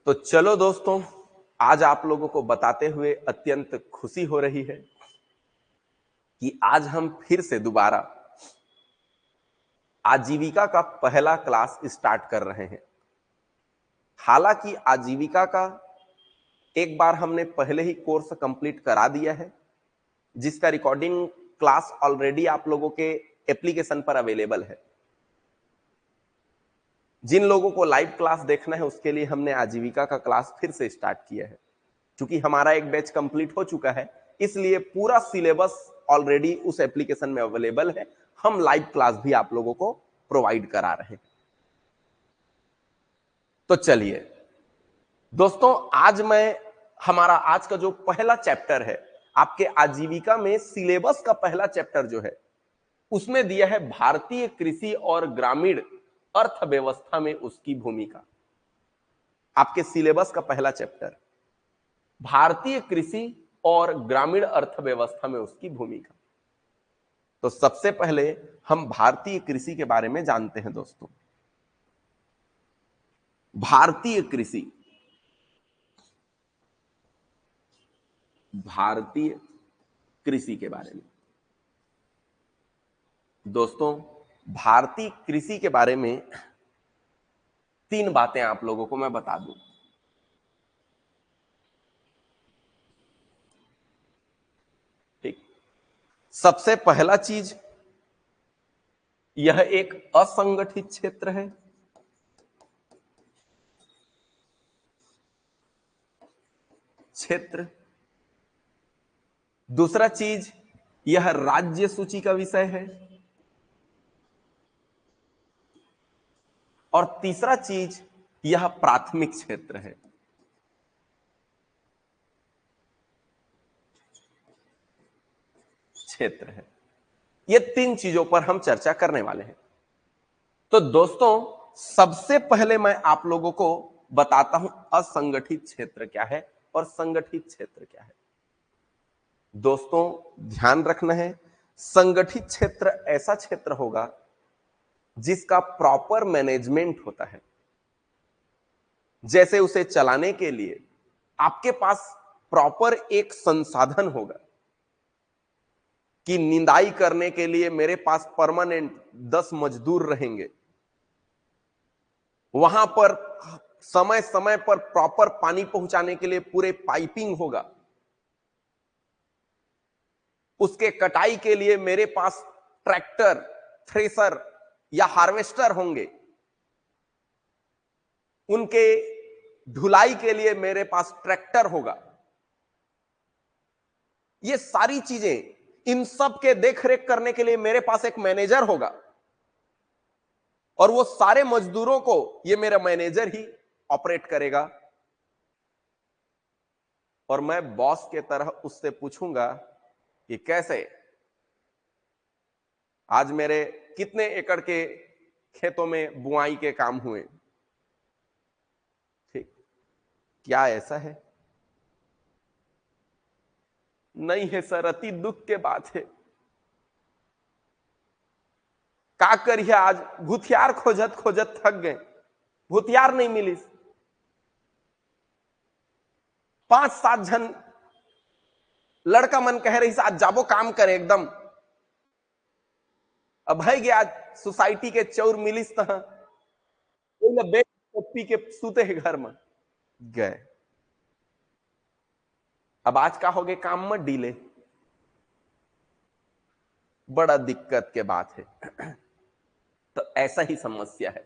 तो चलो दोस्तों, आज आप लोगों को बताते हुए अत्यंत खुशी हो रही है कि आज हम फिर से दोबारा आजीविका का पहला क्लास स्टार्ट कर रहे हैं। हालांकि आजीविका का एक बार हमने पहले ही कोर्स कंप्लीट करा दिया है, जिसका रिकॉर्डिंग क्लास ऑलरेडी आप लोगों के एप्लीकेशन पर अवेलेबल है। जिन लोगों को लाइव क्लास देखना है उसके लिए हमने आजीविका का क्लास फिर से स्टार्ट किया है। क्योंकि हमारा एक बैच कंप्लीट हो चुका है, इसलिए पूरा सिलेबस ऑलरेडी उस एप्लीकेशन में अवेलेबल है। हम लाइव क्लास भी आप लोगों को प्रोवाइड करा रहे हैं। तो चलिए दोस्तों, हमारा आज का जो पहला चैप्टर है, आपके आजीविका में सिलेबस का पहला चैप्टर जो है उसमें दिया है भारतीय कृषि और ग्रामीण अर्थव्यवस्था में उसकी भूमिका। आपके सिलेबस का पहला चैप्टर भारतीय कृषि और ग्रामीण अर्थव्यवस्था में उसकी भूमिका। तो सबसे पहले हम भारतीय कृषि के बारे में जानते हैं दोस्तों। भारतीय कृषि, भारतीय कृषि के बारे में दोस्तों, भारतीय कृषि के बारे में तीन बातें आप लोगों को मैं बता दूं। ठीक, सबसे पहला चीज, यह एक असंगठित क्षेत्र है। क्षेत्र दूसरा चीज, यह राज्य सूची का विषय है। और तीसरा चीज, यह प्राथमिक क्षेत्र है। क्षेत्र है। ये तीन चीजों पर हम चर्चा करने वाले हैं। तो दोस्तों, सबसे पहले मैं आप लोगों को बताता हूं असंगठित क्षेत्र क्या है और संगठित क्षेत्र क्या है। दोस्तों ध्यान रखना है, संगठित क्षेत्र ऐसा क्षेत्र होगा जिसका प्रॉपर मैनेजमेंट होता है। जैसे उसे चलाने के लिए आपके पास प्रॉपर एक संसाधन होगा कि निंदाई करने के लिए मेरे पास परमानेंट 10 मजदूर रहेंगे, वहां पर समय समय पर प्रॉपर पानी पहुंचाने के लिए पूरे पाइपिंग होगा, उसके कटाई के लिए मेरे पास ट्रैक्टर, थ्रेसर या हार्वेस्टर होंगे, उनके ढुलाई के लिए मेरे पास ट्रैक्टर होगा। ये सारी चीजें, इन सब के देखरेख करने के लिए मेरे पास एक मैनेजर होगा और वो सारे मजदूरों को ये मेरा मैनेजर ही ऑपरेट करेगा। और मैं बॉस के तरह उससे पूछूंगा कि कैसे, आज मेरे कितने एकड़ के खेतों में बुआई के काम हुए। ठीक, क्या ऐसा है? नहीं है सर, अति दुख के बात है। का करिए, आज भूथियार खोजत खोजत थक गए, भूथियार नहीं मिली। 5-7 जन लड़का मन कह रही आज जाबो काम करे एकदम। अब है गया, आज सोसाइटी के चौर मिलिस पी के सूते है घर में गए। अब आज का हो गए काम में डीले, बड़ा दिक्कत के बात है। तो ऐसा ही समस्या है,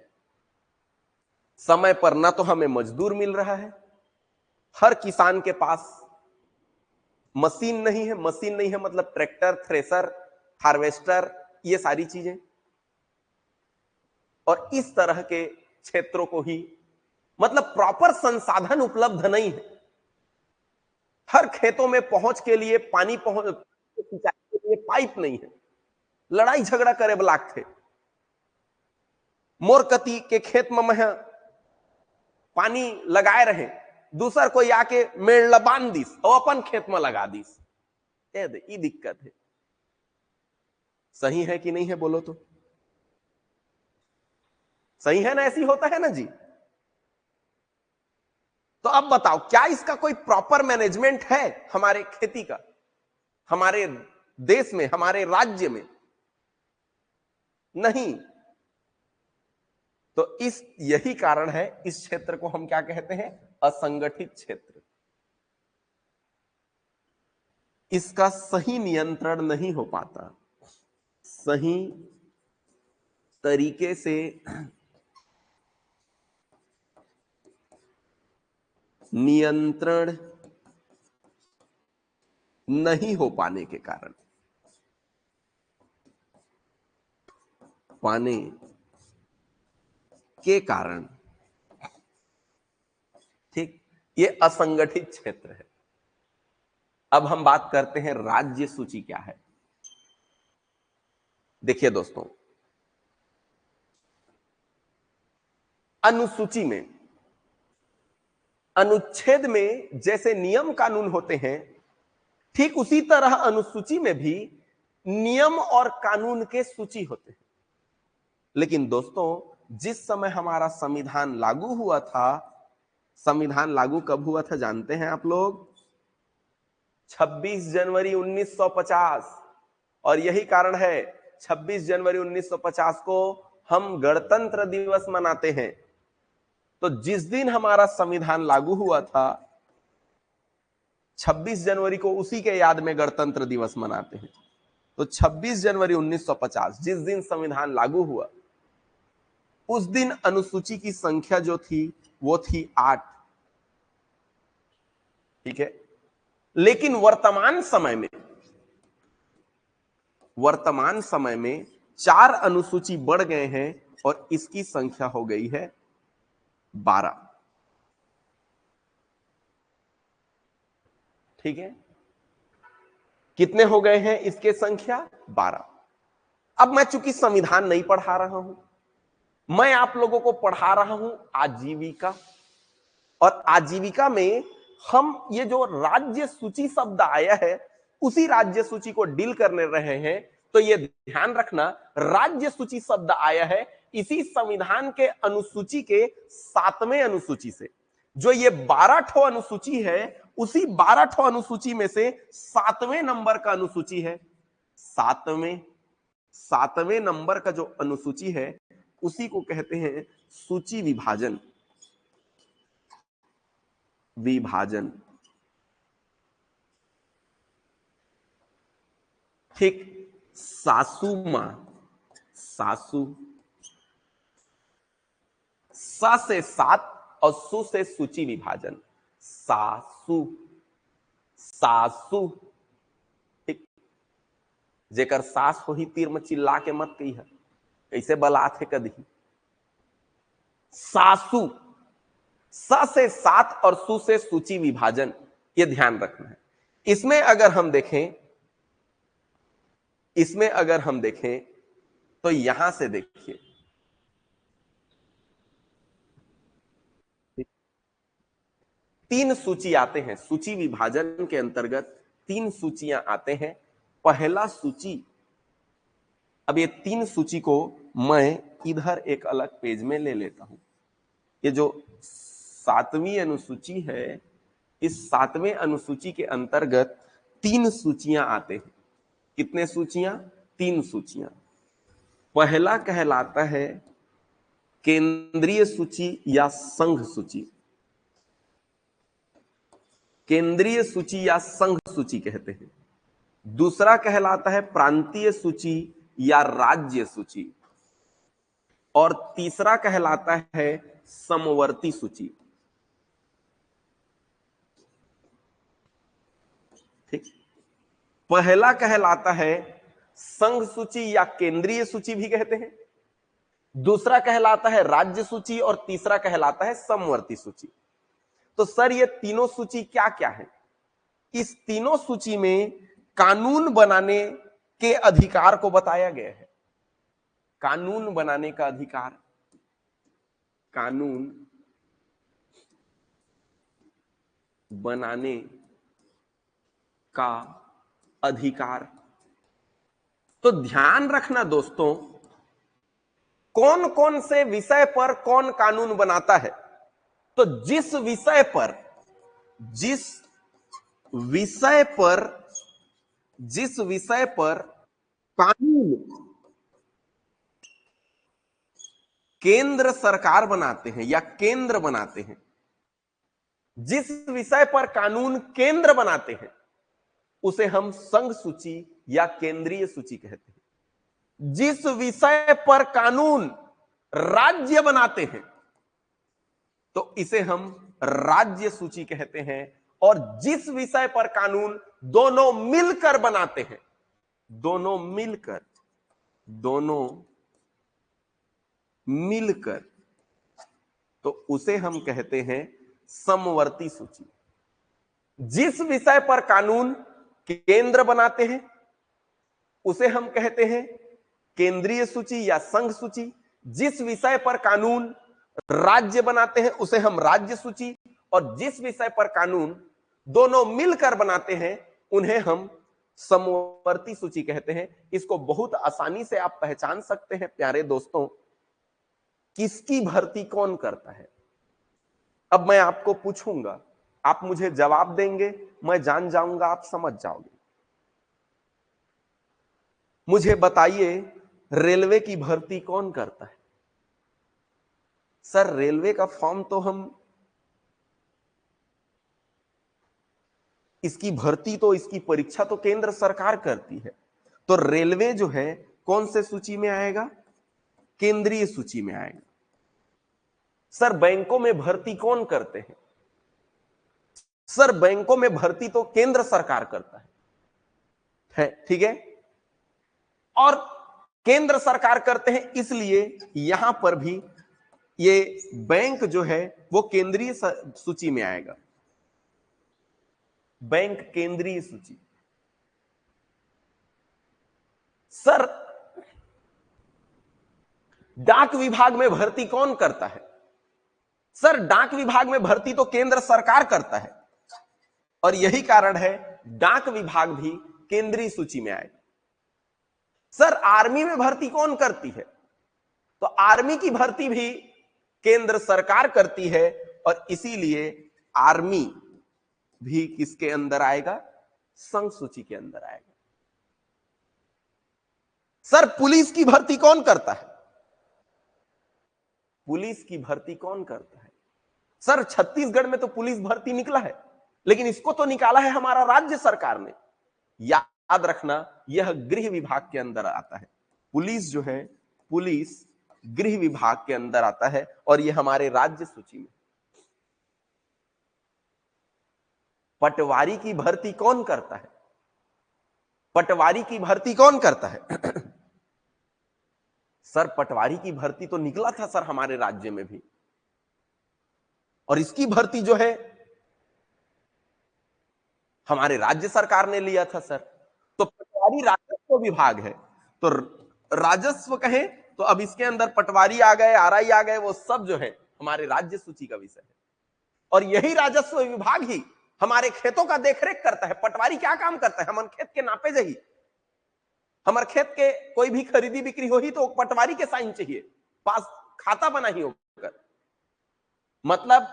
समय पर ना तो हमें मजदूर मिल रहा है, हर किसान के पास मशीन नहीं है। मशीन नहीं है मतलब ट्रैक्टर, थ्रेसर, हार्वेस्टर, ये सारी चीजें। और इस तरह के क्षेत्रों को ही, मतलब प्रॉपर संसाधन उपलब्ध नहीं है। हर खेतों में पहुंच के लिए पानी सिंचाई के लिए पाइप नहीं है। लड़ाई झगड़ा करे ब्लाक थे, मोरकती के खेत में मैं पानी लगाए रहे, दूसर कोई आके मेड़ बांध दिस और अपन खेत में लगा दिस। ये दिक्कत है। सही है कि नहीं है बोलो तो? सही है ना? ऐसी होता है ना जी। तो अब बताओ, क्या इसका कोई प्रॉपर मैनेजमेंट है हमारे खेती का, हमारे देश में, हमारे राज्य में? नहीं। तो यही कारण है, इस क्षेत्र को हम क्या कहते हैं? असंगठित क्षेत्र। इसका सही नियंत्रण नहीं हो पाता, सही तरीके से नियंत्रण नहीं हो पाने के कारण, ठीक, ये असंगठित क्षेत्र है। अब हम बात करते हैं राज्य सूची क्या है। देखिए दोस्तों, अनुसूची में, अनुच्छेद में जैसे नियम कानून होते हैं, ठीक उसी तरह अनुसूची में भी नियम और कानून के सूची होते हैं। लेकिन दोस्तों, जिस समय हमारा संविधान लागू हुआ था, संविधान लागू कब हुआ था जानते हैं आप लोग? 26 जनवरी 1950। और यही कारण है 26 जनवरी 1950 को हम गणतंत्र दिवस मनाते हैं। तो जिस दिन हमारा संविधान लागू हुआ था, 26 जनवरी को उसी के याद में गणतंत्र दिवस मनाते हैं। तो 26 जनवरी 1950 जिस दिन संविधान लागू हुआ, उस दिन अनुसूची की संख्या जो थी वो थी 8। ठीक है। लेकिन वर्तमान समय में 4 अनुसूची बढ़ गए हैं और इसकी संख्या हो गई है 12। ठीक है, कितने हो गए हैं इसके संख्या? 12। अब मैं चूंकि संविधान नहीं पढ़ा रहा हूं, मैं आप लोगों को पढ़ा रहा हूं आजीविका। और आजीविका में हम ये जो राज्य सूची शब्द आया है, उसी राज्य सूची को डील करने रहे हैं। तो ये ध्यान रखना, राज्य सूची शब्द आया है इसी संविधान के अनुसूची के 7वें अनुसूची से। जो ये 12 ठो अनुसूची है, उसी 12 ठो अनुसूची में से 7वें नंबर का अनुसूची है। 7वें नंबर का जो अनुसूची है, उसी को कहते हैं सूची विभाजन। ठीक, सासुमा, सासु, सा से 7 और सु से सूची विभाजन, सासु, सासु। ठीक, जेकर सास हो ही तीर में चिल्ला के मत कही है, कैसे बलात है कदी। सासु, सा से 7 और सु से सूची विभाजन, ये ध्यान रखना है। इसमें अगर हम देखें तो यहां से देखिए, तीन सूची आते हैं। सूची विभाजन के अंतर्गत 3 सूचियां आते हैं। पहला सूची, अब ये 3 सूची को मैं इधर एक अलग पेज में ले लेता हूं। ये जो 7वीं अनुसूची है, इस 7वें अनुसूची के अंतर्गत 3 सूचियां आते हैं। कितने सूचियां? 3 सूचियां। पहला कहलाता है केंद्रीय सूची या संघ सूची। केंद्रीय सूची या संघ सूची कहते हैं। दूसरा कहलाता है प्रांतीय सूची या राज्य सूची। और तीसरा कहलाता है समवर्ती सूची। ठीक, पहला कहलाता है संघ सूची या केंद्रीय सूची भी कहते हैं, दूसरा कहलाता है राज्य सूची और तीसरा कहलाता है समवर्ती सूची। तो सर, ये तीनों सूची क्या क्या है? इस तीनों सूची में कानून बनाने के अधिकार को बताया गया है। कानून बनाने का अधिकार, कानून बनाने का अधिकार। तो ध्यान रखना दोस्तों, कौन कौन से विषय पर कौन कानून बनाता है। तो जिस विषय पर जिस विषय पर कानून केंद्र सरकार बनाते हैं या केंद्र बनाते हैं, जिस विषय पर कानून केंद्र बनाते हैं उसे हम संघ सूची या केंद्रीय सूची कहते हैं। जिस विषय पर कानून राज्य बनाते हैं तो इसे हम राज्य सूची कहते हैं। और जिस विषय पर कानून दोनों मिलकर बनाते हैं, दोनों मिलकर, तो उसे हम कहते हैं समवर्ती सूची। जिस विषय पर कानून केंद्र बनाते हैं उसे हम कहते हैं केंद्रीय सूची या संघ सूची। जिस विषय पर कानून राज्य बनाते हैं उसे हम राज्य सूची, और जिस विषय पर कानून दोनों मिलकर बनाते हैं उन्हें हम समवर्ती सूची कहते हैं। इसको बहुत आसानी से आप पहचान सकते हैं प्यारे दोस्तों, किसकी भर्ती कौन करता है। अब मैं आपको पूछूंगा, आप मुझे जवाब देंगे, मैं जान जाऊंगा, आप समझ जाओगे। मुझे बताइए, रेलवे की भर्ती कौन करता है? सर रेलवे का फॉर्म तो हम, इसकी भर्ती तो, इसकी परीक्षा तो केंद्र सरकार करती है। तो रेलवे जो है कौन से सूची में आएगा? केंद्रीय सूची में आएगा। सर बैंकों में भर्ती कौन करते हैं? सर बैंकों में भर्ती तो केंद्र सरकार करता है, ठीक है। और केंद्र सरकार करते हैं, इसलिए यहां पर भी ये बैंक जो है वो केंद्रीय सूची में आएगा। बैंक केंद्रीय सूची। सर डाक विभाग में भर्ती कौन करता है? सर डाक विभाग में भर्ती तो केंद्र सरकार करता है, और यही कारण है डाक विभाग भी केंद्रीय सूची में आएगा। सर आर्मी में भर्ती कौन करती है? तो आर्मी की भर्ती भी केंद्र सरकार करती है, और इसीलिए आर्मी भी किसके अंदर आएगा? संघ सूची के अंदर आएगा। सर पुलिस की भर्ती कौन करता है? पुलिस की भर्ती कौन करता है? सर छत्तीसगढ़ में तो पुलिस भर्ती निकला है, लेकिन इसको तो निकाला है हमारा राज्य सरकार ने। याद रखना, यह गृह विभाग के अंदर आता है। पुलिस जो है, पुलिस गृह विभाग के अंदर आता है, और यह हमारे राज्य सूची में। पटवारी की भर्ती कौन करता है? पटवारी की भर्ती कौन करता है? सर पटवारी की भर्ती तो निकला था सर हमारे राज्य में भी, और इसकी भर्ती जो है हमारे राज्य सरकार ने लिया था सर। तो पटवारी राजस्व विभाग है, तो राजस्व कहें तो अब इसके अंदर पटवारी आ गए, आरआई आ गए, वो सब जो है हमारे राज्य सूची का विषय है। और यही राजस्व विभाग ही हमारे खेतों का देखरेख करता है। पटवारी क्या काम करता है? हमारे खेत के नापे जही, हमारे खेत के कोई भी खरीदी बिक्री हो ही तो पटवारी के साइन चाहिए, पास खाता बना ही होकर। मतलब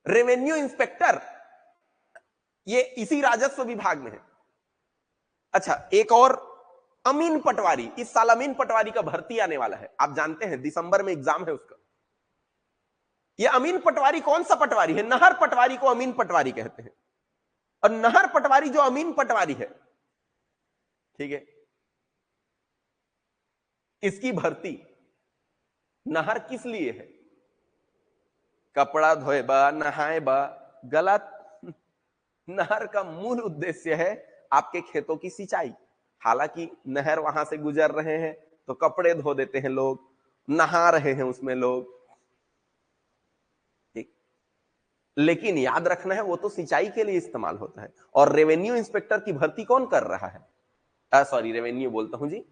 रेवेन्यू इंस्पेक्टर ये इसी राजस्व विभाग में है। अच्छा, एक और अमीन पटवारी, इस साल अमीन पटवारी का भर्ती आने वाला है, आप जानते हैं दिसंबर में एग्जाम है उसका। ये अमीन पटवारी कौन सा पटवारी है? नहर पटवारी को अमीन पटवारी कहते हैं। और नहर पटवारी जो अमीन पटवारी है, ठीक है, इसकी भर्ती नहर किस लिए है? कपड़ा धोए बा, नहाए बा, गलत। नहर का मूल उद्देश्य है आपके खेतों की सिंचाई। हालांकि नहर वहां से गुजर रहे हैं तो कपड़े धो देते हैं लोग, नहा रहे हैं उसमें लोग, ठीक, लेकिन याद रखना है वो तो सिंचाई के लिए इस्तेमाल होता है। और रेवेन्यू इंस्पेक्टर की भर्ती कौन कर रहा है? सॉरी, रेवेन्यू बोलता हूं जी,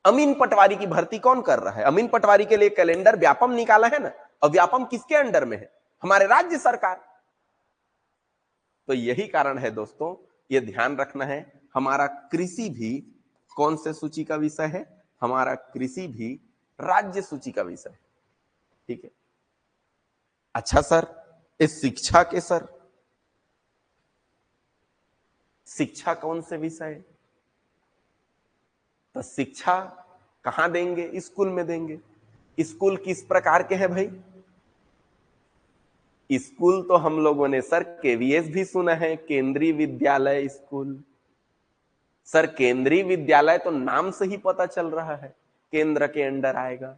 अमीन पटवारी की भर्ती कौन कर रहा है? अमीन पटवारी के लिए कैलेंडर व्यापम निकाला है ना, और व्यापम किसके अंडर में है? हमारे राज्य सरकार। तो यही कारण है दोस्तों, ये ध्यान रखना है, हमारा कृषि भी कौन से सूची का विषय है? हमारा कृषि भी राज्य सूची का विषय है, ठीक है। अच्छा सर, इस शिक्षा के सर, शिक्षा कौन से विषय? तो शिक्षा कहां देंगे? स्कूल में देंगे। स्कूल किस प्रकार के हैं भाई? स्कूल तो हम लोगों ने सर केवीएस भी सुना है, केंद्रीय विद्यालय स्कूल। सर केंद्रीय विद्यालय तो नाम से ही पता चल रहा है केंद्र के अंडर आएगा।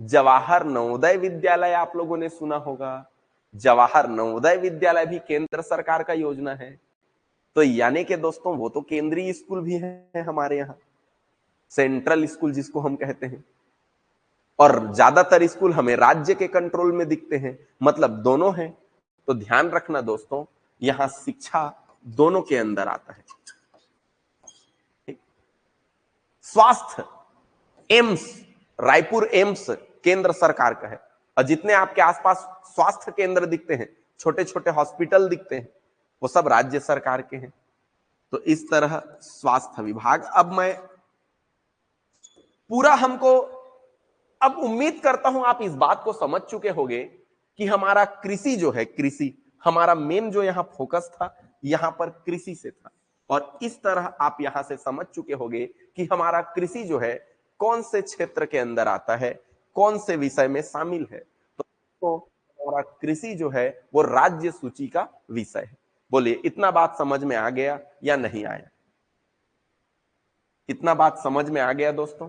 जवाहर नवोदय विद्यालय आप लोगों ने सुना होगा, जवाहर नवोदय विद्यालय भी केंद्र सरकार का योजना है। तो यानी कि दोस्तों वो तो केंद्रीय स्कूल भी है हमारे यहाँ, सेंट्रल स्कूल जिसको हम कहते हैं। और ज्यादातर स्कूल हमें राज्य के कंट्रोल में दिखते हैं, मतलब दोनों हैं। तो ध्यान रखना दोस्तों, यहां शिक्षा दोनों के अंदर आता है। स्वास्थ्य, एम्स, रायपुर एम्स केंद्र सरकार का है। और जितने आपके आसपास स्वास्थ्य केंद्र दिखते हैं, छोटे छोटे हॉस्पिटल दिखते हैं, वो सब राज्य सरकार के हैं। तो इस तरह स्वास्थ्य विभाग। अब मैं पूरा हमको, अब उम्मीद करता हूं आप इस बात को समझ चुके होंगे कि हमारा कृषि जो है, कृषि हमारा मेन जो यहां फोकस था, यहां पर कृषि से था। और इस तरह आप यहां से समझ चुके होंगे कि हमारा कृषि जो है कौन से क्षेत्र के अंदर आता है, कौन से विषय में शामिल है। तो हमारा कृषि जो है वो राज्य सूची का विषय है। बोलिए इतना बात समझ में आ गया या नहीं आया? इतना बात समझ में आ गया दोस्तों?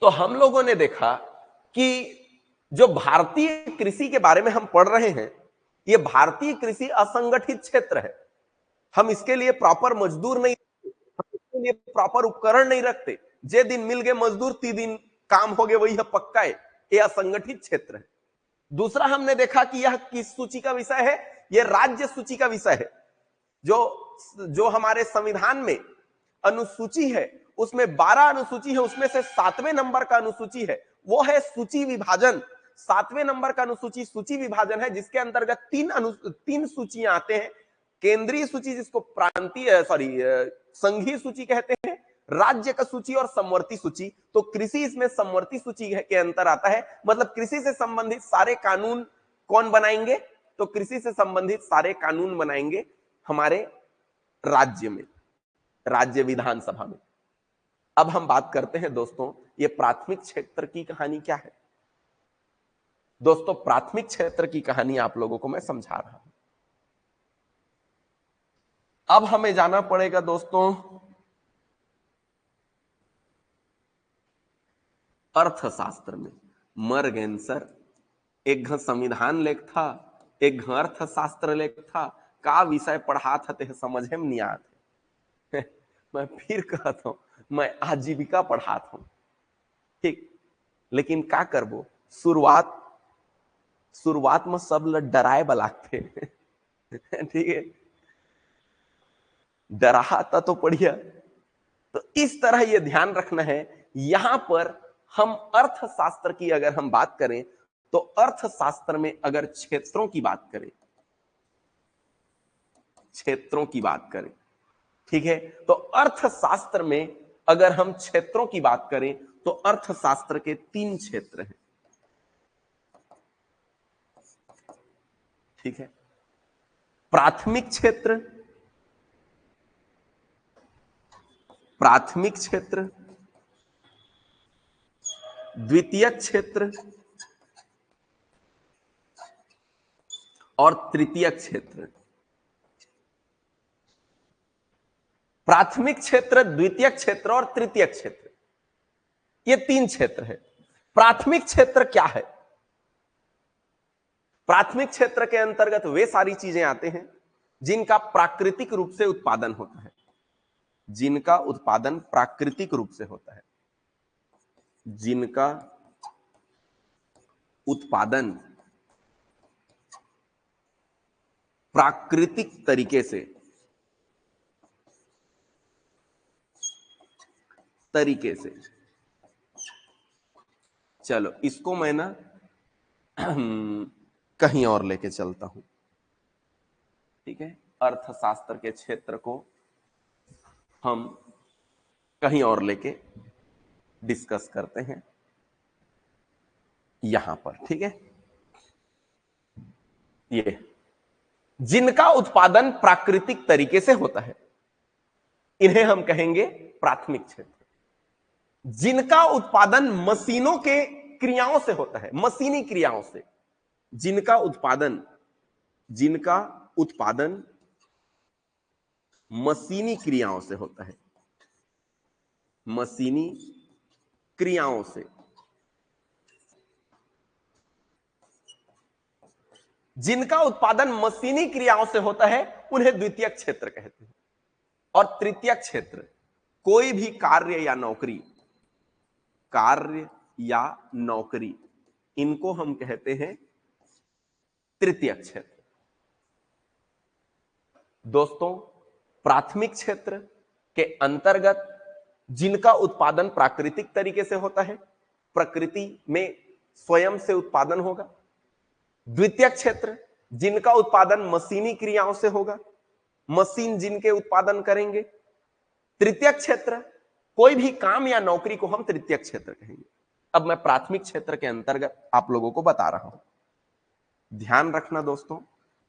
तो हम लोगों ने देखा कि जो भारतीय कृषि के बारे में हम पढ़ रहे हैं, ये भारतीय कृषि असंगठित क्षेत्र है। हम इसके लिए प्रॉपर मजदूर नहीं, हम इसके लिए प्रॉपर उपकरण नहीं रखते। जे दिन मिल गए मजदूर, ती दिन काम हो गए, वही है पक्का है। ये असंगठित क्षेत्र है। दूसरा हमने देखा कि यह किस सूची का विषय है? यह राज्य सूची का विषय है। जो जो हमारे संविधान में अनुसूची है, उसमें 12 अनुसूची है, उसमें से 7वें नंबर का अनुसूची है, वो है सूची विभाजन। 7वें नंबर का अनुसूची सूची विभाजन है, जिसके अंतर्गत तीन सूचियां आते हैं। केंद्रीय सूची, जिसको प्रांतीय संघीय सूची कहते हैं, राज्य का सूची और समवर्ती सूची। तो कृषि इसमें समवर्ती सूची के अंतर आता है। मतलब कृषि से संबंधित सारे कानून कौन बनाएंगे? तो कृषि से संबंधित सारे कानून बनाएंगे हमारे राज्य में, राज्य विधानसभा में। अब हम बात करते हैं दोस्तों, ये प्राथमिक क्षेत्र की कहानी क्या है। दोस्तों प्राथमिक क्षेत्र की कहानी आप लोगों को मैं समझा रहा हूं। अब हमें जाना पड़ेगा दोस्तों अर्थशास्त्र में। मर गए सर, एक घ संविधान लेख था, एक घ अर्थशास्त्र लेख था, का विषय पढ़ा था ते समझ में नहीं आते। मैं फिर कहता हूं, मैं आजीविका पढ़ाता हूं, ठीक। लेकिन का करबो, शुरुआत में सब लोग डराए बलाते। ठीक है, डराता तो पढ़िया। तो इस तरह यह ध्यान रखना है। यहां पर हम अर्थशास्त्र की अगर हम बात करें, तो अर्थशास्त्र में अगर क्षेत्रों की बात करें, क्षेत्रों की बात करें, ठीक है, तो अर्थशास्त्र में अगर हम क्षेत्रों की बात करें, तो अर्थशास्त्र के 3 क्षेत्र हैं, ठीक है। प्राथमिक क्षेत्र, प्राथमिक क्षेत्र, द्वितीय क्षेत्र और तृतीय क्षेत्र। प्राथमिक क्षेत्र, द्वितीय क्षेत्र और तृतीय क्षेत्र, ये 3 क्षेत्र है। प्राथमिक क्षेत्र क्या है? प्राथमिक क्षेत्र के अंतर्गत वे सारी चीजें आते हैं जिनका प्राकृतिक रूप से उत्पादन होता है, जिनका उत्पादन प्राकृतिक रूप से होता है, जिनका उत्पादन प्राकृतिक तरीके से। चलो इसको मैं ना कहीं और लेके चलता हूं, ठीक है। अर्थशास्त्र के क्षेत्र को हम कहीं और लेके डिस्कस करते हैं। यहां पर, ठीक है। ये जिनका उत्पादन प्राकृतिक तरीके से होता है, इन्हें हम कहेंगे प्राथमिक क्षेत्र। जिनका उत्पादन मशीनों के क्रियाओं से होता है, मशीनी क्रियाओं से, जिनका उत्पादन मशीनी क्रियाओं से होता है, मशीनी क्रियाओं से, जिनका उत्पादन मशीनी क्रियाओं से होता है, उन्हें द्वितीयक क्षेत्र कहते हैं। और तृतीयक क्षेत्र कोई भी कार्य या नौकरी, इनको हम कहते हैं तृतीयक क्षेत्र। दोस्तों, प्राथमिक क्षेत्र के अंतर्गत जिनका उत्पादन प्राकृतिक तरीके से होता है, प्रकृति में स्वयं से उत्पादन होगा। द्वितीयक क्षेत्र जिनका उत्पादन मशीनी क्रियाओं से होगा, मशीन जिनके उत्पादन करेंगे। तृतीयक क्षेत्र कोई भी काम या नौकरी को हम तृतीयक क्षेत्र कहेंगे। अब मैं प्राथमिक क्षेत्र के अंतर्गत आप लोगों को बता रहा हूं, ध्यान रखना दोस्तों।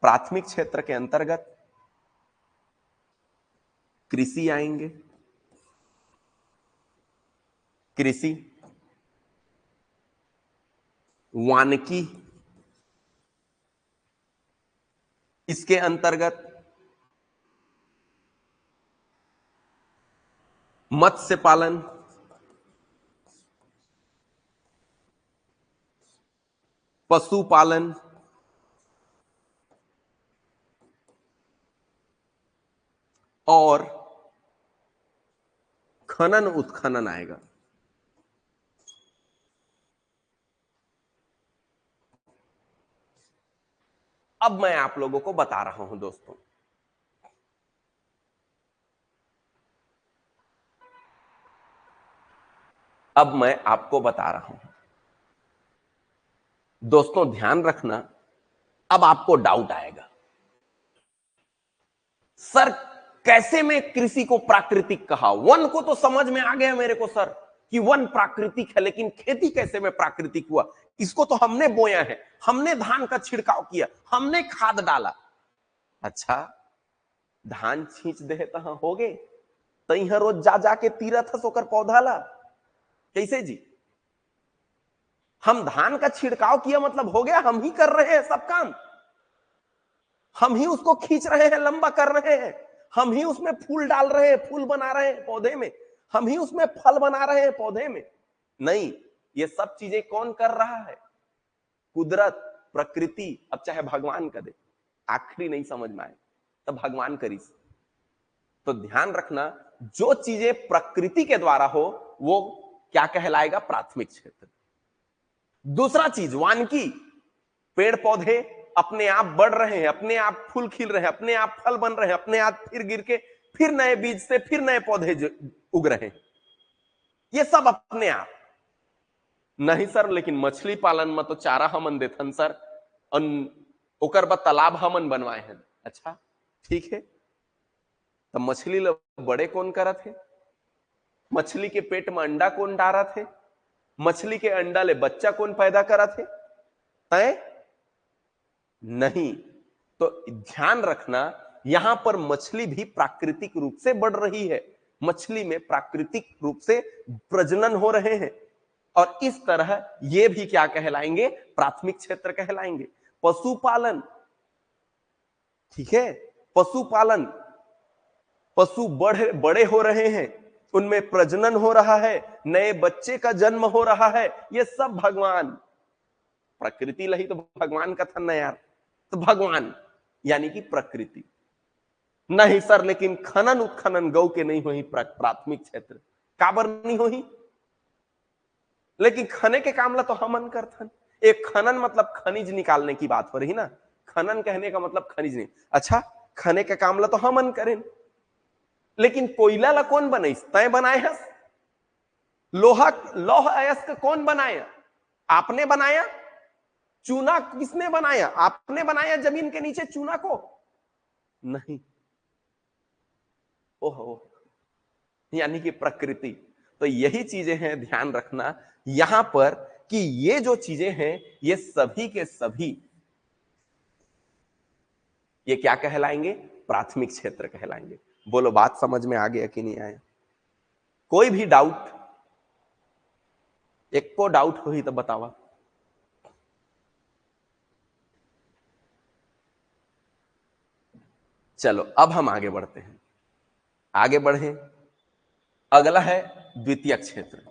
प्राथमिक क्षेत्र के अंतर्गत कृषि आएंगे, कृषि, वानिकी, इसके अंतर्गत मत्स्य पालन, पशुपालन, और खनन उत्खनन आएगा। अब मैं आप लोगों को बता रहा हूं दोस्तों, अब मैं आपको बता रहा हूं दोस्तों, ध्यान रखना। अब आपको डाउट आएगा, सर कैसे मैं कृषि को प्राकृतिक कहा? वन को तो समझ में आ गया मेरे को सर कि वन प्राकृतिक है, लेकिन खेती कैसे में प्राकृतिक हुआ? इसको तो हमने बोया है, हमने धान का छिड़काव किया, हमने खाद डाला। अच्छा, धान छींच दे तहां हो गए तही रोज जा जाके तीरथ सोकर पौधा ला, कैसे जी? हम धान का छिड़काव किया मतलब हो गया, हम ही कर रहे हैं सब काम, हम ही उसको खींच रहे हैं, लंबा कर रहे हैं, हम ही उसमें फूल डाल रहे हैं, फूल बना रहे हैं पौधे में, हम ही उसमें फल बना रहे हैं पौधे में। नहीं, ये सब चीजें कौन कर रहा है? कुदरत, प्रकृति। अब चाहे भगवान करे, आखिरी नहीं समझ में आए तो भगवान करी। तो ध्यान रखना, जो चीजें प्रकृति के द्वारा हो वो क्या कहलाएगा? प्राथमिक क्षेत्र। दूसरा चीज वानिकी, पेड़ पौधे अपने आप बढ़ रहे हैं, अपने आप फूल खिल रहे हैं, अपने आप फल बन रहे हैं, अपने आप फिर गिर के फिर नए बीज से फिर नए पौधे उग रहे हैं, ये सब अपने आप। नहीं सर, लेकिन मछली पालन में तो चारा हमन देथन सर, ओकर बाद तालाब हमन बनवाए हैं। अच्छा ठीक है, तो मछली ल बड़े कौन करत है? मछली के पेट में अंडा कौन डारत है? मछली के अंडा ले बच्चा कौन पैदा करत है? तय नहीं। तो ध्यान रखना, यहां पर मछली भी प्राकृतिक रूप से बढ़ रही है, मछली में प्राकृतिक रूप से प्रजनन हो रहे हैं, और इस तरह ये भी क्या कहलाएंगे? प्राथमिक क्षेत्र कहलाएंगे। पशुपालन, ठीक है, पशुपालन, पशु बड़े हो रहे हैं, उनमें प्रजनन हो रहा है, नए बच्चे का जन्म हो रहा है, ये सब भगवान, प्रकृति लही तो भगवान का था ना यार, तो भगवान यानी कि प्रकृति। नहीं सर, लेकिन खनन उत्खनन गौ के नहीं होही प्राथमिक क्षेत्र, काबर नहीं होही? लेकिन खने के काम ला तो हमन करथन। एक खनन मतलब खनिज निकालने की बात हो रही ना, खनन कहने का मतलब खनिज नहीं। अच्छा, खने के काम ला तो हमन करें, लेकिन कोयला ला कौन बनाइस? तय बनाए हस। लौह अयस्क कौन बनाया? आपने बनाया। चूना किसने बनाया? आपने बनाया जमीन के नीचे चूना को? नहीं। ओहो, यानी कि प्रकृति। तो यही चीजें हैं, ध्यान रखना। यहां पर कि ये जो चीजें हैं ये सभी के सभी ये क्या कहलाएंगे? प्राथमिक क्षेत्र कहलाएंगे। बोलो बात समझ में आ गया कि नहीं आया? कोई भी डाउट? एक को डाउट हो ही तो बतावा। चलो अब हम आगे बढ़ते हैं। आगे बढ़े, अगला है द्वितीय क्षेत्र।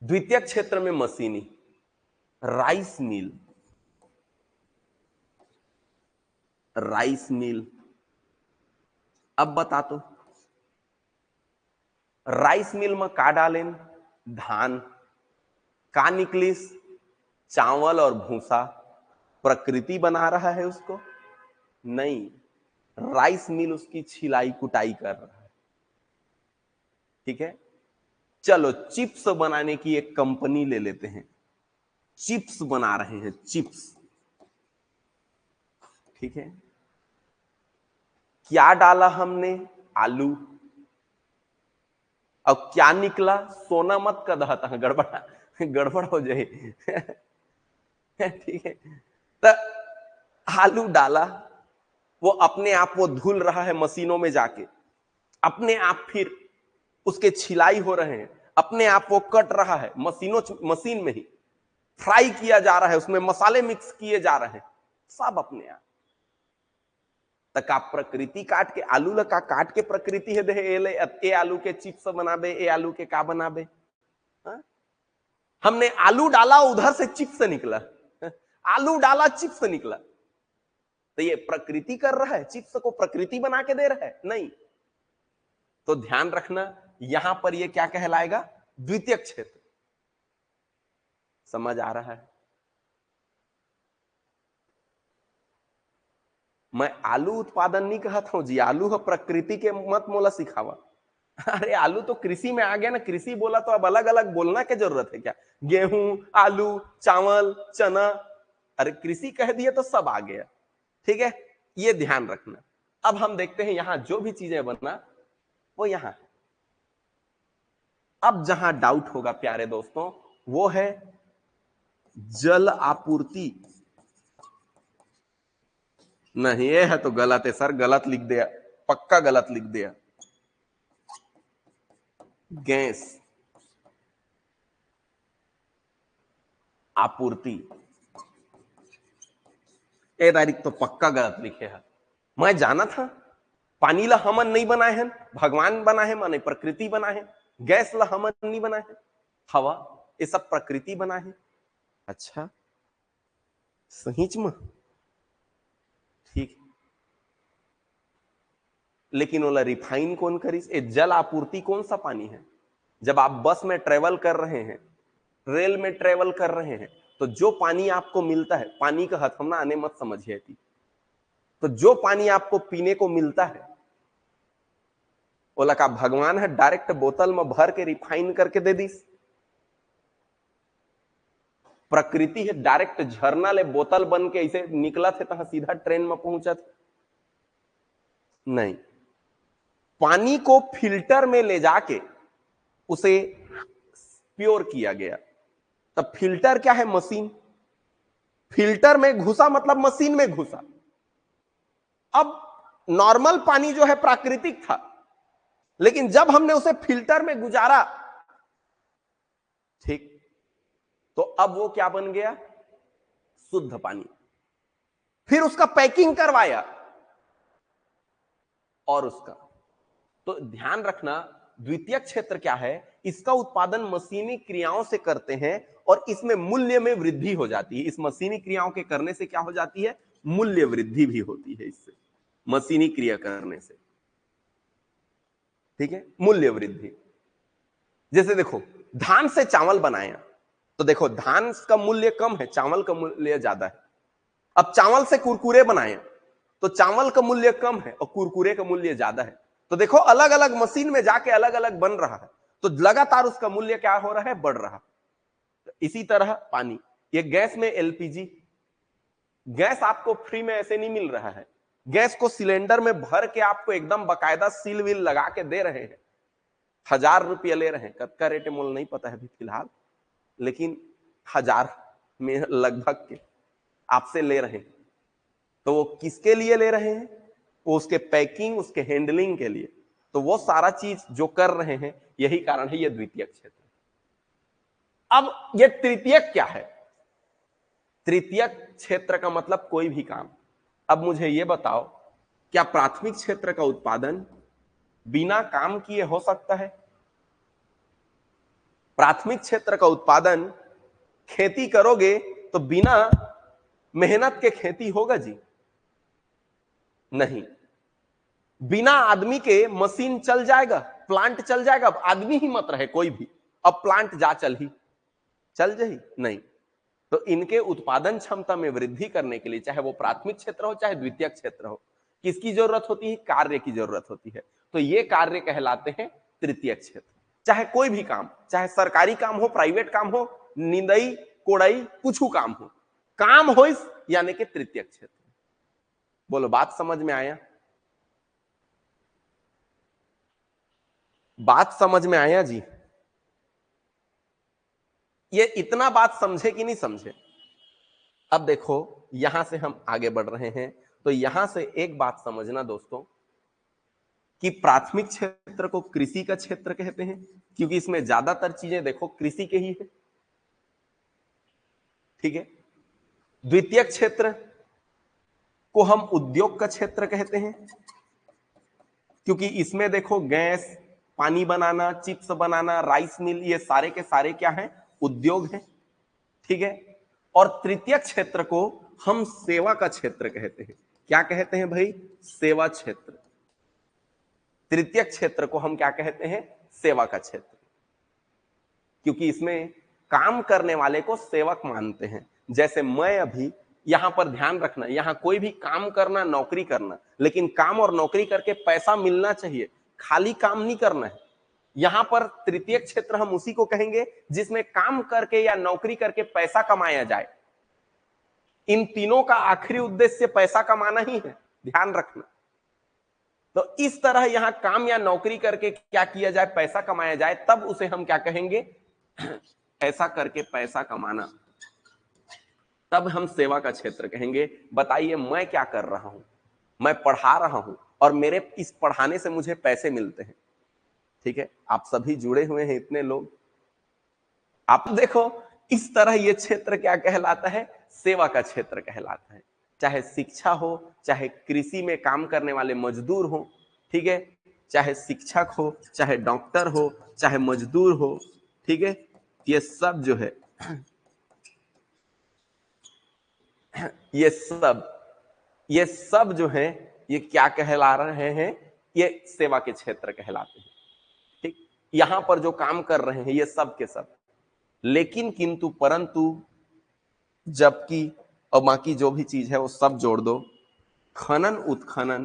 द्वितीय क्षेत्र में मशीनी, राइस मिल, राइस मिल। अब बता तो राइस मिल में का डालें? धान। का निकलिस? चावल और भूसा। प्रकृति बना रहा है उसको? नहीं, राइस मिल उसकी छिलाई कुटाई कर रहा है। ठीक है, चलो चिप्स बनाने की एक कंपनी ले लेते हैं, चिप्स बना रहे हैं, चिप्स। ठीक है, क्या डाला हमने? आलू। अब क्या निकला? सोना मत का दहता, गड़बड़ हो जाए। ठीक है, तो आलू डाला, वो अपने आप वो धुल रहा है मशीनों में जाके, अपने आप फिर उसके छिलाई हो रहे हैं, अपने आप वो कट रहा है मशीन में ही, फ्राई किया जा रहा है, उसमें मसाले मिक्स किए जा रहे हैं, सब अपने आप। तक आप प्रकृति काट के आलू लगा काट के प्रकृति है दे ए आलू के चिप्स बनाबे, ए आलू के का बनाबे। हा? हमने आलू डाला, उधर से चिप्स निकला, आलू डाला चिप्स निकला। तो ये प्रकृति कर रहा है? चिप्स को प्रकृति बना के दे रहा है? नहीं। तो ध्यान रखना, यहां पर ये क्या कहलाएगा? द्वितीय क्षेत्र। समझ आ रहा है? मैं आलू उत्पादन नहीं कहता हूं जी, आलू है प्रकृति के, मत मोला सिखावा। अरे आलू तो कृषि में आ गया ना, कृषि बोला तो अब अलग अलग बोलना की जरूरत है क्या? गेहूं, आलू, चावल, चना, अरे कृषि कह दिए तो सब आ गया। ठीक है, ये ध्यान रखना। अब हम देखते हैं यहां जो भी चीजें बनना वो यहां है। अब जहां डाउट होगा प्यारे दोस्तों, वो है जल आपूर्ति। नहीं, ये है तो गलत है सर, गलत लिख दिया, पक्का गलत लिख दिया। गैस आपूर्ति, ए तारीख तो पक्का गलत लिखे है। मैं जाना था पानी ला हमन नहीं बनाए हैं, भगवान बना है, माने प्रकृति बना है। गैस ला हमन नहीं बनाए हैं, हवा, ये सब प्रकृति बना है। अच्छा, सहीच में ठीक, लेकिन ओला रिफाइन कौन करिस? ए जल आपूर्ति कौन सा पानी है? जब आप बस में ट्रेवल कर रहे हैं, रेल में ट्रेवल कर रहे हैं, तो जो पानी आपको मिलता है, पानी का हथ हमना आने मत समझिए थी, तो जो पानी आपको पीने को मिलता है, ओला का भगवान है डायरेक्ट बोतल में भर के रिफाइन करके दे दी? प्रकृति है डायरेक्ट झरना ले बोतल बन के ऐसे निकला थे तो सीधा ट्रेन में पहुंचा था? नहीं, पानी को फिल्टर में ले जाके उसे प्योर किया गया। तब फिल्टर क्या है? मशीन। फिल्टर में घुसा मतलब मशीन में घुसा। अब नॉर्मल पानी जो है प्राकृतिक था, लेकिन जब हमने उसे फिल्टर में गुजारा, ठीक, तो अब वो क्या बन गया? शुद्ध पानी। फिर उसका पैकिंग करवाया और उसका, तो ध्यान रखना द्वितीय क्षेत्र क्या है? इसका उत्पादन मशीनी क्रियाओं से करते हैं और इसमें मूल्य में वृद्धि हो जाती है। इस मशीनी क्रियाओं के करने से क्या हो जाती है? मूल्य वृद्धि भी होती है इससे, मशीनी क्रिया करने से। ठीक है, मूल्य वृद्धि। जैसे देखो, धान से चावल बनाया तो देखो धान का मूल्य कम है, चावल का मूल्य ज्यादा है। अब चावल से कुरकुरे बनाए तो चावल का मूल्य कम है और कुरकुरे का मूल्य ज्यादा है। तो देखो अलग अलग मशीन में जाके अलग अलग बन रहा है, तो लगातार उसका मूल्य क्या हो रहा है? बढ़ रहा है। तो इसी तरह पानी, ये गैस में एलपीजी, गैस आपको फ्री में ऐसे नहीं मिल रहा है, गैस को सिलेंडर में भर के आपको एकदम बकायदा सील विल लगा के दे रहे हैं। 1,000 रुपया ले रहे हैं, कत्का रेट मोल नहीं पता है अभी फिलहाल, लेकिन 1,000 में लगभग के आपसे ले रहे हैं। तो वो किसके लिए ले रहे हैं? वो उसके पैकिंग, उसके हैंडलिंग के लिए। तो वो सारा चीज जो कर रहे हैं, यही कारण है ये द्वितीयक क्षेत्र। अब ये तृतीयक क्या है? तृतीयक क्षेत्र का मतलब कोई भी काम। अब मुझे ये बताओ, क्या प्राथमिक क्षेत्र का उत्पादन बिना काम किए हो सकता है? प्राथमिक क्षेत्र का उत्पादन खेती करोगे तो बिना मेहनत के खेती होगा जी? नहीं। बिना आदमी के मशीन चल जाएगा, प्लांट चल जाएगा? अब आदमी ही मत रहे कोई भी, अब प्लांट जा चल जाही? नहीं। तो इनके उत्पादन क्षमता में वृद्धि करने के लिए, चाहे वो प्राथमिक क्षेत्र हो चाहे द्वितीयक क्षेत्र हो, किसकी जरूरत होती है? कार्य की जरूरत होती है। तो ये कार्य कहलाते हैं तृतीयक क्षेत्र। चाहे कोई भी काम, चाहे सरकारी काम हो, प्राइवेट काम हो, निंदई कोड़ई कुछ काम हो, काम हो इस यानी कि तृतीयक क्षेत्र। बोलो, बात समझ में आया? बात समझ में आया जी? ये इतना बात समझे कि नहीं समझे? अब देखो, यहां से हम आगे बढ़ रहे हैं, तो यहां से एक बात समझना दोस्तों, कि प्राथमिक क्षेत्र को कृषि का क्षेत्र कहते हैं, क्योंकि इसमें ज्यादातर चीजें देखो कृषि के ही है। ठीक है। द्वितीयक क्षेत्र को हम उद्योग का क्षेत्र कहते हैं, क्योंकि इसमें देखो गैस, पानी बनाना, चिप्स बनाना, राइस मिल, ये सारे के सारे क्या हैं? उद्योग हैं। ठीक है। और तृतीयक क्षेत्र को हम सेवा का क्षेत्र कहते हैं। क्या कहते हैं भाई? सेवा क्षेत्र। तृतीयक क्षेत्र को हम क्या कहते हैं? सेवा का क्षेत्र, क्योंकि इसमें काम करने वाले को सेवक मानते हैं। जैसे मैं अभी यहां पर ध्यान रखना, यहां कोई भी काम करना, नौकरी करना, लेकिन काम और नौकरी करके पैसा मिलना चाहिए, खाली काम नहीं करना है। यहां पर तृतीयक क्षेत्र हम उसी को कहेंगे जिसमें काम करके या नौकरी करके पैसा कमाया जाए। इन तीनों का आखिरी उद्देश्य पैसा कमाना ही है, ध्यान रखना। तो इस तरह यहां काम या नौकरी करके क्या किया जाए? पैसा कमाया जाए, तब उसे हम क्या कहेंगे? ऐसा करके पैसा कमाना, तब हम सेवा का क्षेत्र कहेंगे। बताइए, मैं क्या कर रहा हूं? मैं पढ़ा रहा हूं और मेरे इस पढ़ाने से मुझे पैसे मिलते हैं। ठीक है, आप सभी जुड़े हुए हैं, इतने लोग। आप देखो, इस तरह ये क्षेत्र क्या कहलाता है? सेवा का क्षेत्र कहलाता है। चाहे शिक्षा हो, चाहे कृषि में काम करने वाले मजदूर हो, ठीक है, चाहे शिक्षक हो, चाहे डॉक्टर हो, चाहे मजदूर हो, ठीक है, ये सब जो है, ये सब जो है, ये क्या कहला रहे हैं? ये सेवा के क्षेत्र कहलाते हैं। ठीक, यहां पर जो काम कर रहे हैं ये सब के सब, लेकिन किंतु परंतु, जबकि और बाकी जो भी चीज है वो सब जोड़ दो, खनन उत्खनन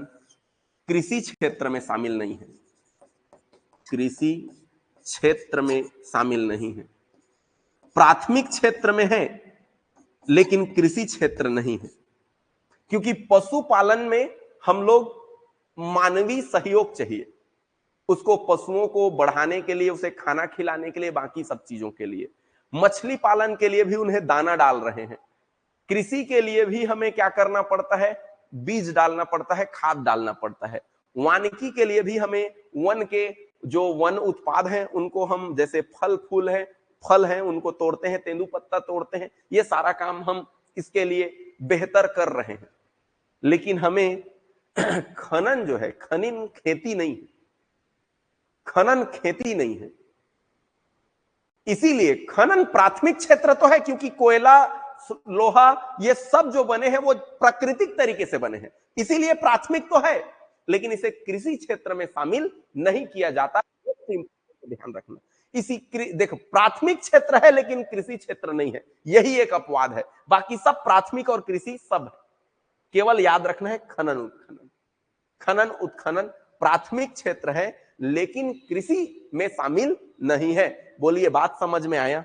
कृषि क्षेत्र में शामिल नहीं है। कृषि क्षेत्र में शामिल नहीं है। प्राथमिक क्षेत्र में है लेकिन कृषि क्षेत्र नहीं है, क्योंकि पशुपालन में हम लोग मानवीय सहयोग चाहिए, उसको पशुओं को बढ़ाने के लिए, उसे खाना खिलाने के लिए, बाकी सब चीजों के लिए। मछली पालन के लिए भी उन्हें दाना डाल रहे हैं। कृषि के लिए भी हमें क्या करना पड़ता है? बीज डालना पड़ता है, खाद डालना पड़ता है। वानिकी के लिए भी हमें वन के जो वन उत्पाद हैं उनको हम, जैसे फल फूल है, फल हैं, उनको तोड़ते हैं, तेंदुपत्ता तोड़ते हैं, ये सारा काम हम इसके लिए बेहतर कर रहे हैं। लेकिन हमें खनन जो है, खनन खेती नहीं है, खनन खेती नहीं है। इसीलिए खनन प्राथमिक क्षेत्र तो है, क्योंकि कोयला, लोहा, ये सब जो बने हैं वो प्राकृतिक तरीके से बने हैं, इसीलिए प्राथमिक तो है, लेकिन इसे कृषि क्षेत्र में शामिल नहीं किया जाता। ध्यान रखना। देखो, प्राथमिक क्षेत्र है लेकिन कृषि क्षेत्र नहीं है, यही एक अपवाद है। बाकी सब प्राथमिक और कृषि सब है। केवल याद रखना है खनन उत्खनन। खनन उत्खनन प्राथमिक क्षेत्र है लेकिन कृषि में शामिल नहीं है। बोलिए, बात समझ में आया?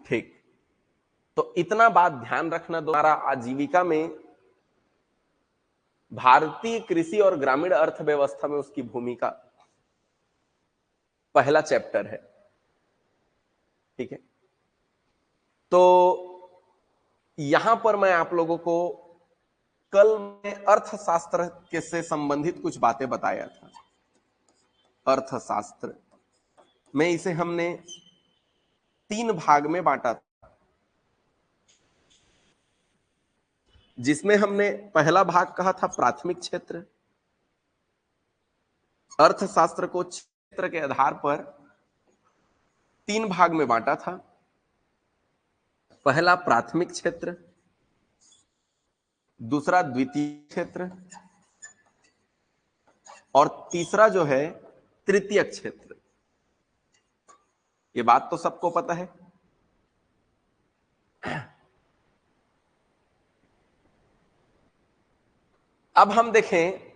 ठीक, तो इतना बात ध्यान रखना, दोबारा आजीविका में भारतीय कृषि और ग्रामीण अर्थव्यवस्था में उसकी भूमिका, पहला चैप्टर है। ठीक है, तो यहां पर मैं आप लोगों को कल में अर्थशास्त्र के से संबंधित कुछ बातें बताया था। अर्थशास्त्र में इसे हमने 3 भाग में बांटा था, जिसमें हमने पहला भाग कहा था प्राथमिक क्षेत्र। अर्थशास्त्र को क्षेत्र के आधार पर 3 भाग में बांटा था। पहला प्राथमिक क्षेत्र, दूसरा द्वितीय क्षेत्र, और तीसरा जो है तृतीय क्षेत्र। ये बात तो सबको पता है। अब हम देखें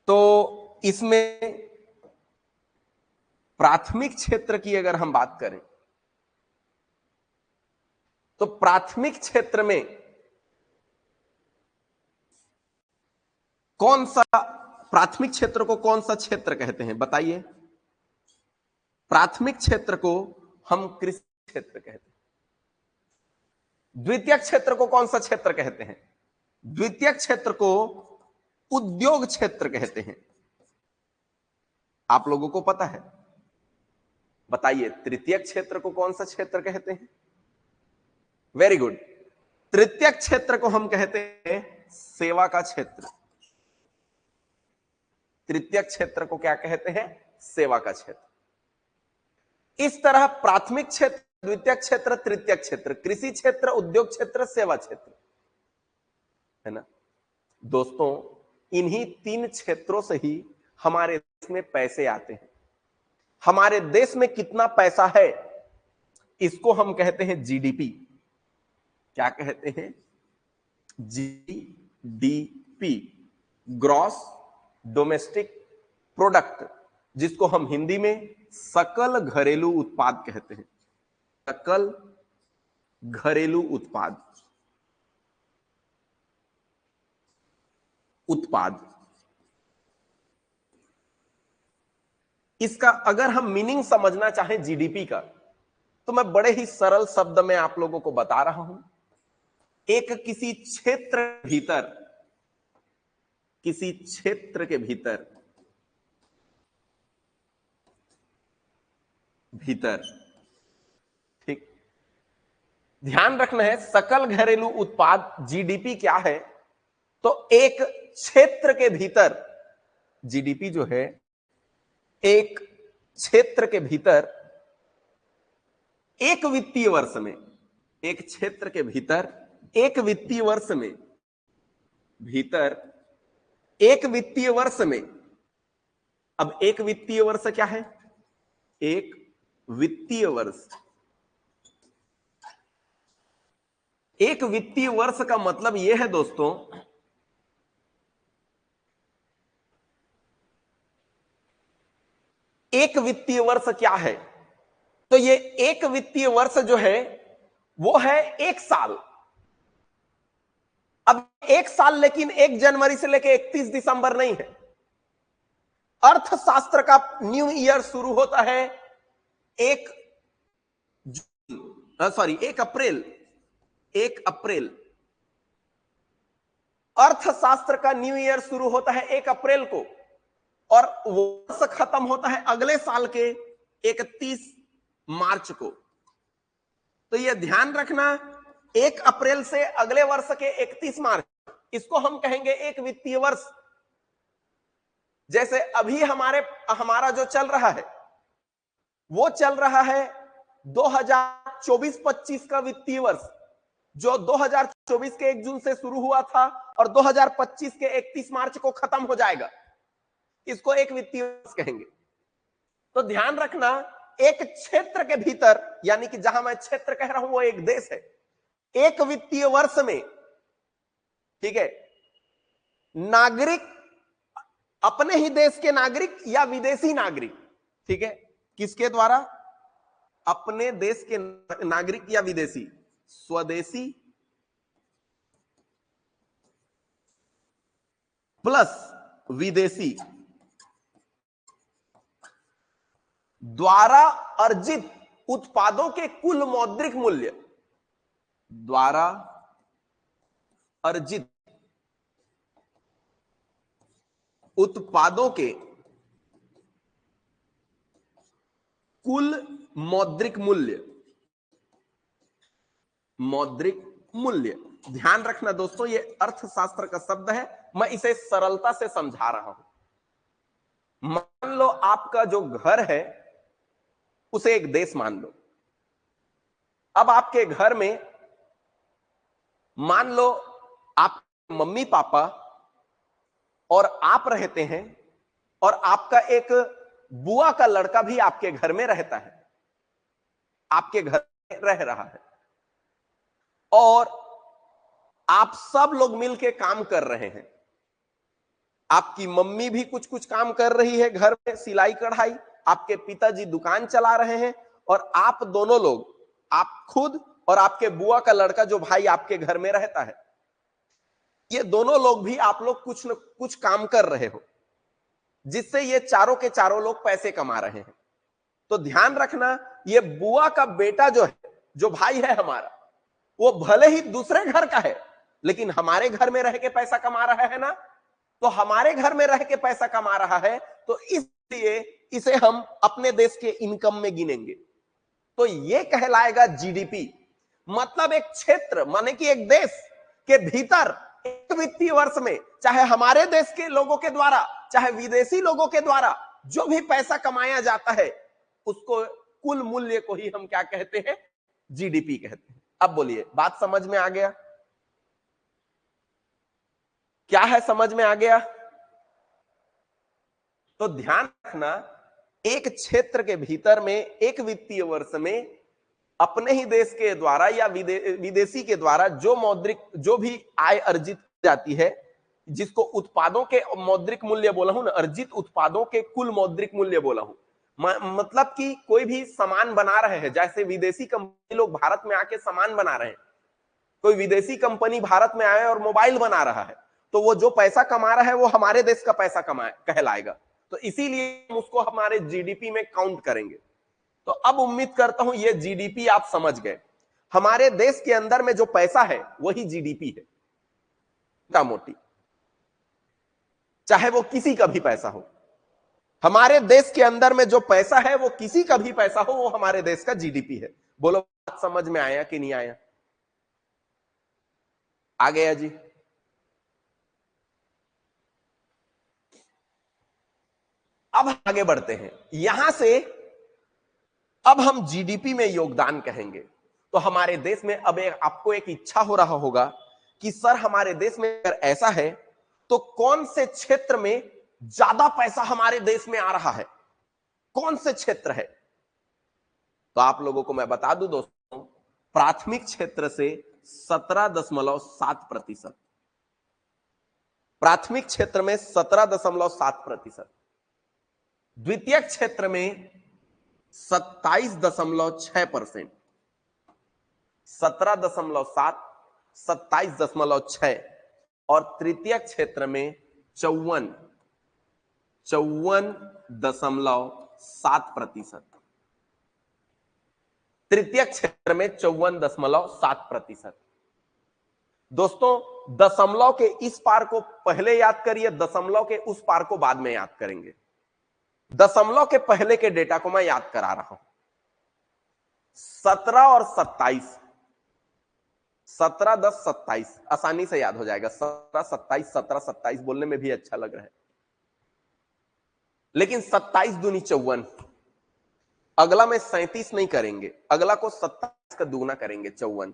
तो इसमें प्राथमिक क्षेत्र की अगर हम बात करें तो प्राथमिक क्षेत्र में कौन सा, प्राथमिक क्षेत्र को कौन सा क्षेत्र कहते हैं बताइए? प्राथमिक क्षेत्र को हम कृषि क्षेत्र कहते हैं। द्वितीय क्षेत्र को कौन सा क्षेत्र कहते हैं? द्वितीय क्षेत्र को उद्योग क्षेत्र कहते हैं। आप लोगों को पता है? बताइए तृतीय क्षेत्र को कौन सा क्षेत्र कहते हैं? वेरी गुड, तृतीय क्षेत्र को हम कहते हैं सेवा का क्षेत्र। तृतीय क्षेत्र को क्या कहते हैं? सेवा का क्षेत्र। इस तरह प्राथमिक क्षेत्र, द्वितीय क्षेत्र, तृतीय क्षेत्र, कृषि क्षेत्र, उद्योग क्षेत्र, सेवा क्षेत्र, है ना दोस्तों? इन्हीं 3 क्षेत्रों से ही हमारे देश में पैसे आते हैं। हमारे देश में कितना पैसा है इसको हम कहते हैं जीडीपी। क्या कहते हैं? जीडीपी, ग्रॉस डोमेस्टिक प्रोडक्ट, जिसको हम हिंदी में सकल घरेलू उत्पाद कहते हैं। सकल घरेलू उत्पाद, उत्पाद। इसका अगर हम मीनिंग समझना चाहें जीडीपी का, तो मैं बड़े ही सरल शब्द में आप लोगों को बता रहा हूं। एक किसी क्षेत्र भीतर, किसी क्षेत्र के भीतर ठीक, ध्यान रखना है सकल घरेलू उत्पाद जीडीपी क्या है। तो एक क्षेत्र के भीतर जीडीपी जो है, एक क्षेत्र के भीतर एक वित्तीय वर्ष में, एक क्षेत्र के भीतर एक वित्तीय वर्ष में, एक वित्तीय वर्ष में, अब एक वित्तीय वर्ष क्या है? एक वित्तीय वर्ष, एक वित्तीय वर्ष का मतलब यह है दोस्तों, एक वित्तीय वर्ष क्या है? तो ये एक वित्तीय वर्ष जो है वो है 1 साल। अब 1 साल लेकिन 1 जनवरी से लेकर 31 दिसंबर नहीं है। अर्थशास्त्र का न्यू ईयर शुरू होता है 1 अप्रैल। 1 अप्रैल अर्थशास्त्र का न्यू ईयर शुरू होता है 1 अप्रैल को, और वर्ष खत्म होता है अगले साल के 31 मार्च को। तो यह ध्यान रखना, 1 अप्रैल से अगले वर्ष के 31 मार्च, इसको हम कहेंगे एक वित्तीय वर्ष। जैसे अभी हमारा जो चल रहा है वो चल रहा है 2024-25 का वित्तीय वर्ष, जो 2024 के 1 जून से शुरू हुआ था और 2025 के 31 मार्च को खत्म हो जाएगा। इसको एक वित्तीय वर्ष कहेंगे। तो ध्यान रखना, एक क्षेत्र के भीतर, यानी कि जहां मैं क्षेत्र कह रहा हूं वो एक देश है, एक वित्तीय वर्ष में, ठीक है, नागरिक, अपने ही देश के नागरिक या विदेशी नागरिक, ठीक है, किसके द्वारा? अपने देश के नागरिक या विदेशी, स्वदेशी प्लस विदेशी द्वारा अर्जित उत्पादों के कुल मौद्रिक मूल्य, द्वारा अर्जित उत्पादों के कुल मौद्रिक मूल्य, मौद्रिक मूल्य। ध्यान रखना दोस्तों, ये अर्थशास्त्र का शब्द है, मैं इसे सरलता से समझा रहा हूं। मान लो आपका जो घर है उसे एक देश मान लो। अब आपके घर में मान लो आप मम्मी पापा और आप रहते हैं, और आपका एक बुआ का लड़का भी आपके घर में रहता है, आपके घर में रह रहा है, और आप सब लोग मिलके काम कर रहे हैं। आपकी मम्मी भी कुछ कुछ काम कर रही है घर में, सिलाई कढ़ाई, आपके पिताजी दुकान चला रहे हैं, और आप दोनों लोग, आप खुद और आपके बुआ का लड़का जो भाई आपके घर में रहता है, ये दोनों लोग भी आप लोग कुछ न कुछ काम कर रहे हो, जिससे ये चारों के चारों लोग पैसे कमा रहे हैं। तो ध्यान रखना, ये बुआ का बेटा जो है, जो भाई है हमारा, वो भले ही दूसरे घर का है, लेकिन हमारे घर में रह के पैसा कमा रहा है ना। तो हमारे घर में रह के पैसा कमा रहा है, तो इसलिए इसे हम अपने देश के इनकम में गिनेंगे। तो ये कहलाएगा जीडीपी। मतलब एक क्षेत्र, माने कि एक देश के भीतर एक वित्तीय वर्ष में, चाहे हमारे देश के लोगों के द्वारा चाहे विदेशी लोगों के द्वारा जो भी पैसा कमाया जाता है, उसको कुल मूल्य को ही हम क्या कहते हैं? जीडीपी कहते हैं। अब बोलिए, बात समझ में आ गया? क्या है, समझ में आ गया? तो ध्यान रखना, एक क्षेत्र के भीतर में एक वित्तीय वर्ष में अपने ही देश के द्वारा या विदेशी के द्वारा जो भी आय अर्जित जाती है, जिसको उत्पादों के मौद्रिक मूल्य बोला हूं ना, अर्जित उत्पादों के कुल मौद्रिक मूल्य बोला हूं। मतलब कि कोई भी सामान बना रहे हैं, जैसे विदेशी कंपनी लोग भारत में आके सामान बना रहे हैं, कोई विदेशी कंपनी भारत में आए और मोबाइल बना रहा है, तो वो जो पैसा कमा रहा है वो हमारे देश का पैसा कहलाएगा। तो इसीलिए हम उसको हमारे जीडीपी में काउंट करेंगे। तो अब उम्मीद करता हूं ये जीडीपी आप समझ गए। हमारे देश के अंदर में जो पैसा है वही जीडीपी है, मोटा मोटी, चाहे वो किसी का भी पैसा हो। हमारे देश के अंदर में जो पैसा है वो किसी का भी पैसा हो, वो हमारे देश का जीडीपी है। बोलो, बात समझ में आया कि नहीं आया? आ गया जी? अब आगे बढ़ते हैं। यहां से अब हम जीडीपी में योगदान कहेंगे। तो हमारे देश में अब आपको एक इच्छा हो रहा होगा कि सर हमारे देश में अगर ऐसा है तो कौन से क्षेत्र में ज्यादा पैसा हमारे देश में आ रहा है, कौन से क्षेत्र है? तो आप लोगों को मैं बता दूं दोस्तों, प्राथमिक क्षेत्र से 17.7%, प्राथमिक क्षेत्र में 17.7%, द्वितीय क्षेत्र में 27.6%, 17.7, 27.6, और तृतीय क्षेत्र में 54.7%, तृतीय क्षेत्र में 54.7%। दोस्तों, दशमलव के इस पार को पहले याद करिए, दशमलव के उस पार को बाद में याद करेंगे। दशमलव के पहले के डेटा को मैं याद करा रहा हूं। 17 और 27, 17, 10, 27 आसानी से याद हो जाएगा। 17, 27, 17, 27 बोलने में भी अच्छा लग रहा है, लेकिन 27 दूनी 54, अगला में 37 नहीं करेंगे, अगला को 27 का दुगना करेंगे, 54।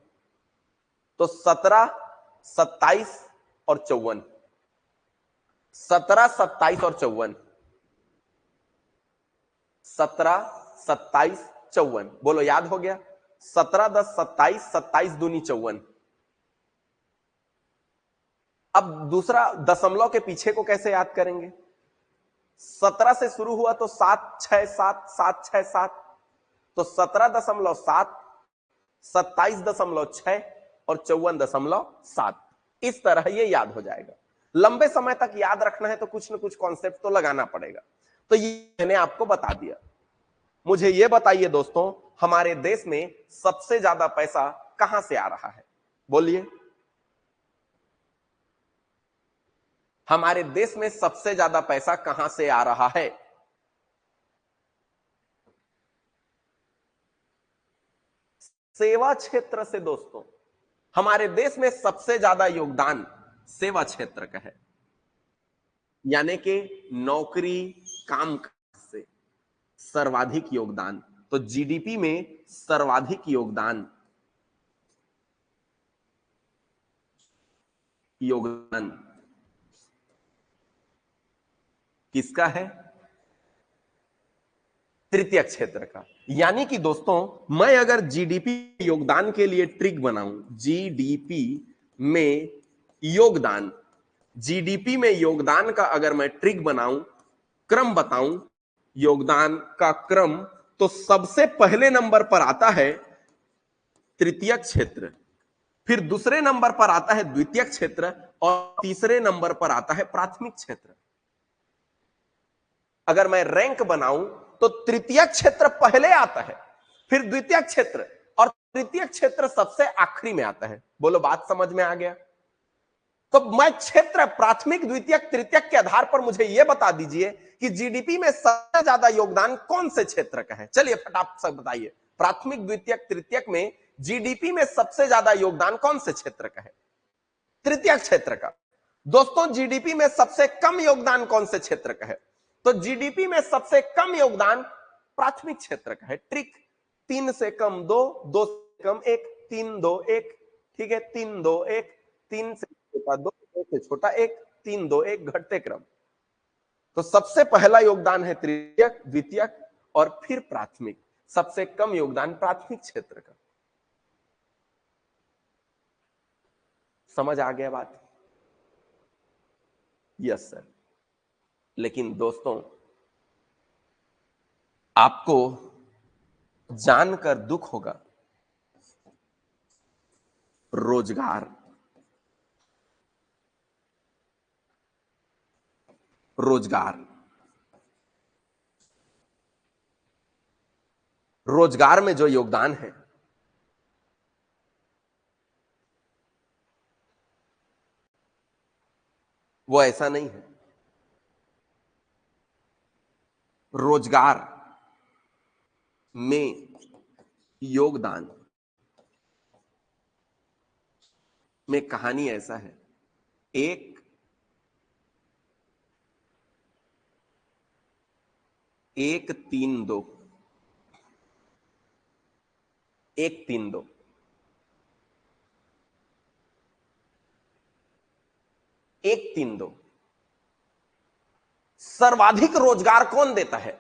तो 17, 27 और 54, 17, 27 और 54, 17, 27, 54। बोलो, याद हो गया? 17, 10, 27, 27 दूनी 54। अब दूसरा दशमलव के पीछे को कैसे याद करेंगे? 17 से शुरू हुआ तो 7, 6, 7, 7, 6, 7, तो 17.7, 27.6 और 54.7, इस तरह ये याद हो जाएगा। लंबे समय तक याद रखना है तो कुछ ना कुछ कॉन्सेप्ट तो लगाना पड़ेगा। तो ये मैंने आपको बता दिया। मुझे ये बताइए दोस्तों, हमारे देश में सबसे ज्यादा पैसा कहां से आ रहा है? बोलिए। हमारे देश में सबसे ज्यादा पैसा कहां से आ रहा है? सेवा क्षेत्र से दोस्तों। हमारे देश में सबसे ज्यादा योगदान सेवा क्षेत्र का है, यानी कि नौकरी काम से सर्वाधिक योगदान। तो जीडीपी में सर्वाधिक योगदान किसका है? तृतीय क्षेत्र का। यानी कि दोस्तों, मैं अगर जीडीपी योगदान के लिए ट्रिक बनाऊं, जीडीपी में योगदान, जीडीपी में योगदान का अगर मैं ट्रिक बनाऊं, क्रम बताऊं, योगदान का क्रम, तो सबसे पहले नंबर पर आता है तृतीय क्षेत्र, फिर दूसरे नंबर पर आता है द्वितीय क्षेत्र और तीसरे नंबर पर आता है प्राथमिक क्षेत्र। अगर मैं रैंक बनाऊं तो तृतीय क्षेत्र पहले आता है, फिर द्वितीय क्षेत्र और तृतीय क्षेत्र सबसे आखिरी में आता है। बोलो, बात समझ में आ गया? तो मैं क्षेत्र प्राथमिक द्वितीयक तृतीयक के आधार पर मुझे यह बता दीजिए कि जीडीपी में सबसे ज्यादा योगदान कौन से क्षेत्र का है। चलिए फटाफट से बताइए, प्राथमिक द्वितीयक तृतीयक में जीडीपी में सबसे ज्यादा योगदान कौन से क्षेत्र का है? तृतीयक क्षेत्र का। दोस्तों, जीडीपी में सबसे कम योगदान कौन से क्षेत्र का है? तो जीडीपी में सबसे कम योगदान प्राथमिक क्षेत्र का है। ट्रिक, 3 से कम 2, 2 से कम 1, 3 2 1, ठीक है, 3 2 1, 3 से छोटा 2, 2 से छोटा 1, 3 2 1, घटते क्रम। तो सबसे पहला योगदान है तृतीयक, द्वितीयक और फिर प्राथमिक। सबसे कम योगदान प्राथमिक क्षेत्र का। समझ आ गया बात? Yes sir. लेकिन दोस्तों, आपको जानकर दुख होगा, रोजगार, रोजगार में जो योगदान है वो ऐसा नहीं है। रोजगार में योगदान में कहानी ऐसा है, एक 1 3 2, 1 3 2, एक तीन दो। सर्वाधिक रोजगार कौन देता है?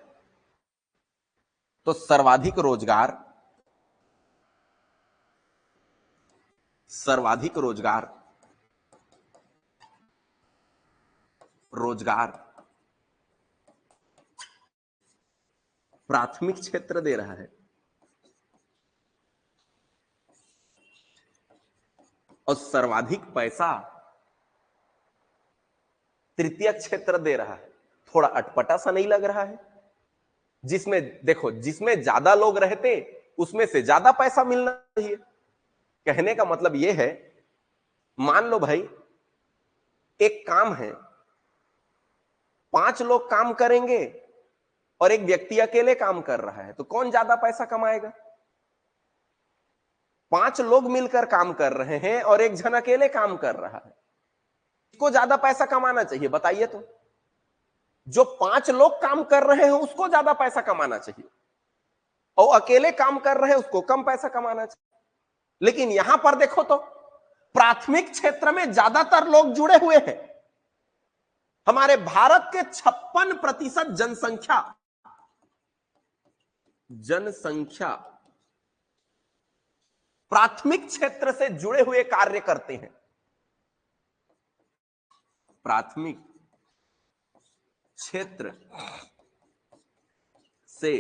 तो सर्वाधिक रोजगार रोजगार प्राथमिक क्षेत्र दे रहा है और सर्वाधिक पैसा तृतीय क्षेत्र दे रहा है। थोड़ा अटपटा सा नहीं लग रहा है? जिसमें देखो, जिसमें ज्यादा लोग रहते उसमें से ज्यादा पैसा मिलना चाहिए। कहने का मतलब यह है, मान लो भाई एक काम है, 5 लोग काम करेंगे और एक व्यक्ति अकेले काम कर रहा है, तो कौन ज्यादा पैसा कमाएगा? 5 लोग मिलकर काम कर रहे हैं और एक जन अकेले काम कर रहा है, इसको ज्यादा पैसा कमाना चाहिए? बताइए तो। जो 5 लोग काम कर रहे हैं उसको ज्यादा पैसा कमाना चाहिए और अकेले काम कर रहे हैं उसको कम पैसा कमाना चाहिए। लेकिन यहां पर देखो तो प्राथमिक क्षेत्र में ज्यादातर लोग जुड़े हुए हैं। हमारे भारत के 56% जनसंख्या प्राथमिक क्षेत्र से जुड़े हुए कार्य करते हैं। प्राथमिक क्षेत्र से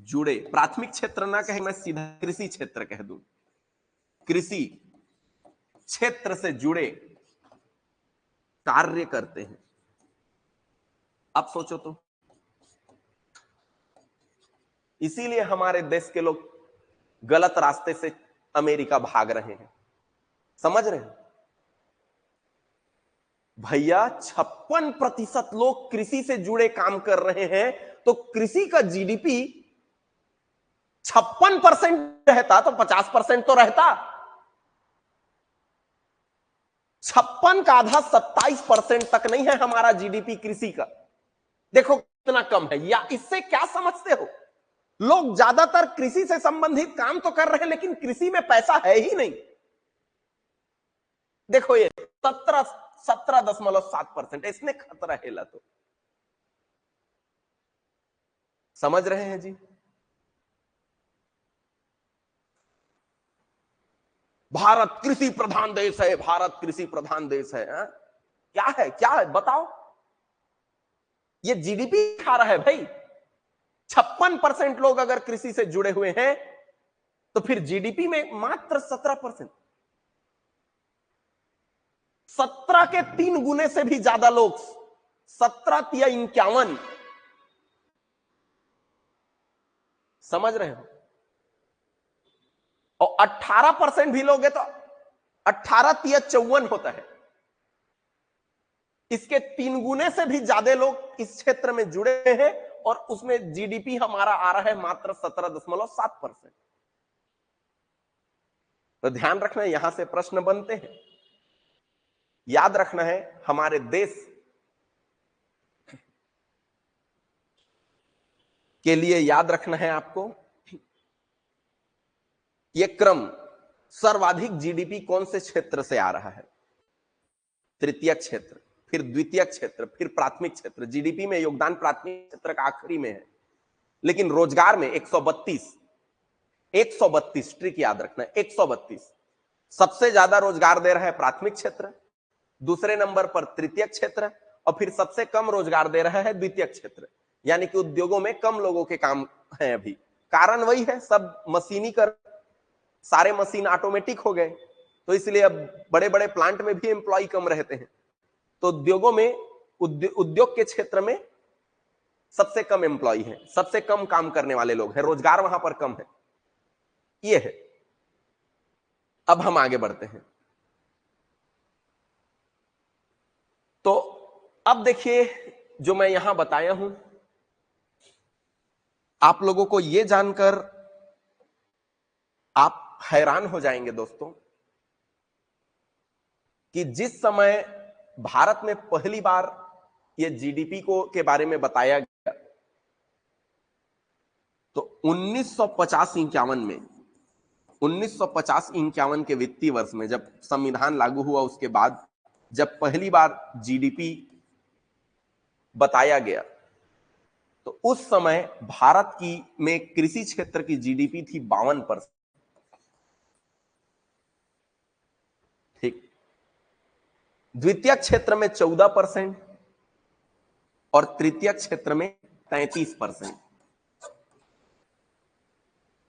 जुड़े, प्राथमिक क्षेत्र ना कहे, मैं सीधा कृषि क्षेत्र कह दूं, कृषि क्षेत्र से जुड़े कार्य करते हैं। अब सोचो तो, इसीलिए हमारे देश के लोग गलत रास्ते से अमेरिका भाग रहे हैं। समझ रहे हैं भैया, 56% लोग कृषि से जुड़े काम कर रहे हैं, तो कृषि का जीडीपी 56% रहता तो 50% तो रहता। 56 का आधा 27% तक नहीं है हमारा जीडीपी कृषि का। देखो कितना कम है। या इससे क्या समझते हो, लोग ज्यादातर कृषि से संबंधित काम तो कर रहे हैं, लेकिन कृषि में पैसा है ही नहीं। देखो ये 17.7%, इसमें खतरा है। तो समझ रहे हैं जी। भारत कृषि प्रधान देश है, भारत कृषि प्रधान देश है, हा? क्या है बताओ। ये जीडीपी खा रहा है भाई। 56% लोग अगर कृषि से जुड़े हुए हैं, तो फिर जीडीपी में मात्र 17%, 17 के 3 गुने से भी ज्यादा लोग, 17 या 51, समझ रहे हो। और 18% भी लोग है तो 18 या 54 होता है। इसके 3 गुने से भी ज्यादा लोग इस क्षेत्र में जुड़े हैं, और उसमें जीडीपी हमारा आ रहा है मात्र 17.7%। तो ध्यान रखना, यहां से प्रश्न बनते हैं। याद रखना है, हमारे देश के लिए याद रखना है आपको, यह क्रम सर्वाधिक जीडीपी कौन से क्षेत्र से आ रहा है। तृतीय क्षेत्र, फिर द्वितीय क्षेत्र, फिर प्राथमिक क्षेत्र। जीडीपी में योगदान प्राथमिक क्षेत्र का आखिरी में है, लेकिन रोजगार में 132 ट्रिक याद रखना है, 132 सबसे ज्यादा रोजगार दे रहा है प्राथमिक क्षेत्र, दूसरे नंबर पर तृतीय क्षेत्र, और फिर सबसे कम रोजगार दे रहा है द्वितीय क्षेत्र। यानी कि उद्योगों में कम लोगों के काम हैं अभी। कारण वही है, सब मशीनीकरण, सारे मशीन ऑटोमेटिक हो गए, तो इसलिए अब बड़े बड़े प्लांट में भी एम्प्लॉय कम रहते हैं। तो उद्योगों में, उद्योग के क्षेत्र में सबसे कम एम्प्लॉय है, सबसे कम काम करने वाले लोग हैं, रोजगार वहां पर कम है। ये है। अब हम आगे बढ़ते हैं। तो अब देखिए, जो मैं यहां बताया हूं, आप लोगों को यह जानकर आप हैरान हो जाएंगे दोस्तों, कि जिस समय भारत में पहली बार यह जीडीपी को के बारे में बताया गया, तो 1950-51 में, 1950-51 के वित्तीय वर्ष में, जब संविधान लागू हुआ, उसके बाद जब पहली बार जीडीपी बताया गया, तो उस समय भारत की में कृषि क्षेत्र की जीडीपी थी 52%। ठीक। द्वितीय क्षेत्र में 14% और तृतीय क्षेत्र में 33%।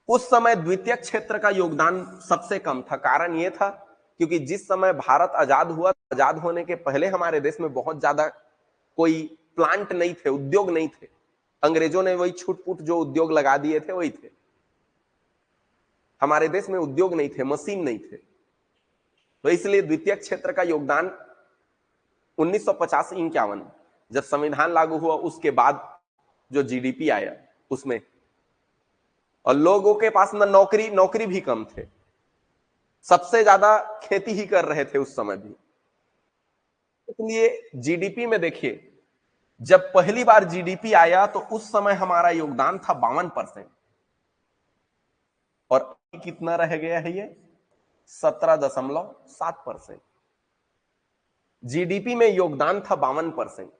उस समय द्वितीय क्षेत्र का योगदान सबसे कम था। कारण यह था क्योंकि जिस समय भारत आजाद हुआ, आजाद होने के पहले हमारे देश में बहुत ज्यादा कोई प्लांट नहीं थे, उद्योग नहीं थे। अंग्रेजों ने वही छूट-फूट जो उद्योग लगा दिए थे वही थे। हमारे देश में उद्योग नहीं थे, मशीन नहीं थे, तो इसलिए द्वितीय क्षेत्र का योगदान 1950-51 जब संविधान लागू हुआ, उसके बाद जो जीडीपी आया उसमें, और लोगों के पास ना नौकरी भी कम थे, सबसे ज्यादा खेती ही कर रहे थे उस समय भी। इसलिए जीडीपी में देखिए, जब पहली बार जीडीपी आया तो उस समय हमारा योगदान था 52%, और कितना रह गया है, ये 17.7%। जीडीपी में योगदान था 52%,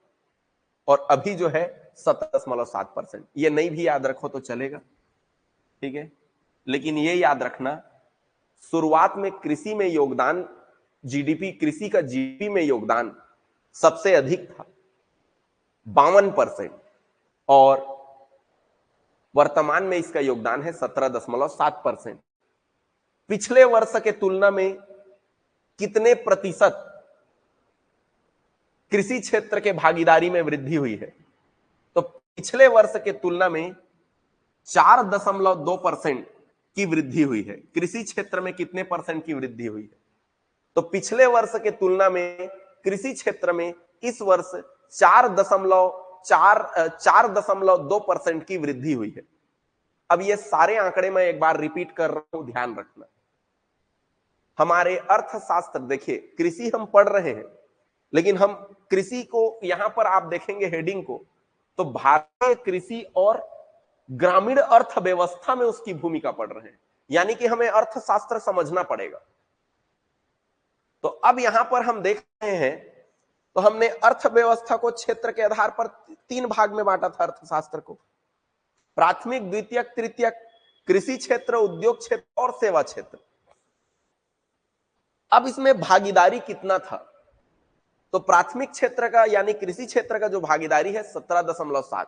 और अभी जो है 17.7%। ये नहीं भी याद रखो तो चलेगा, ठीक है। लेकिन ये याद रखना, शुरुआत में कृषि में योगदान, जीडीपी, कृषि का जीडीपी में योगदान सबसे अधिक था, 52%, और वर्तमान में इसका योगदान है 17.7%। पिछले वर्ष के तुलना में कितने प्रतिशत कृषि क्षेत्र के भागीदारी में वृद्धि हुई है। तो पिछले वर्ष के तुलना में 4.2% की वृद्धि हुई है। कृषि क्षेत्र में कितने परसेंट की वृद्धि हुई है? तो पिछले वर्ष के तुलना में कृषि क्षेत्र में इस वर्ष 4.2% की वृद्धि हुई है। अब ये सारे आंकड़े मैं एक बार रिपीट कर रहा हूं, ध्यान रखना। हमारे अर्थशास्त्र, देखिए कृषि हम पढ़ रहे हैं, लेकिन हम कृषि को यहां पर आप देखेंगे हेडिंग को, तो भारतीय कृषि और ग्रामीण अर्थव्यवस्था में उसकी भूमिका पढ़ रहे हैं, यानी कि हमें अर्थशास्त्र समझना पड़ेगा। तो अब यहां पर हम देख रहे हैं, तो हमने अर्थव्यवस्था को क्षेत्र के आधार पर 3 भाग में बांटा था अर्थशास्त्र को, प्राथमिक, द्वितीयक, तृतीयक, कृषि क्षेत्र, उद्योग क्षेत्र और सेवा क्षेत्र। अब इसमें भागीदारी कितना था? तो प्राथमिक क्षेत्र का यानी कृषि क्षेत्र का जो भागीदारी है 17.7,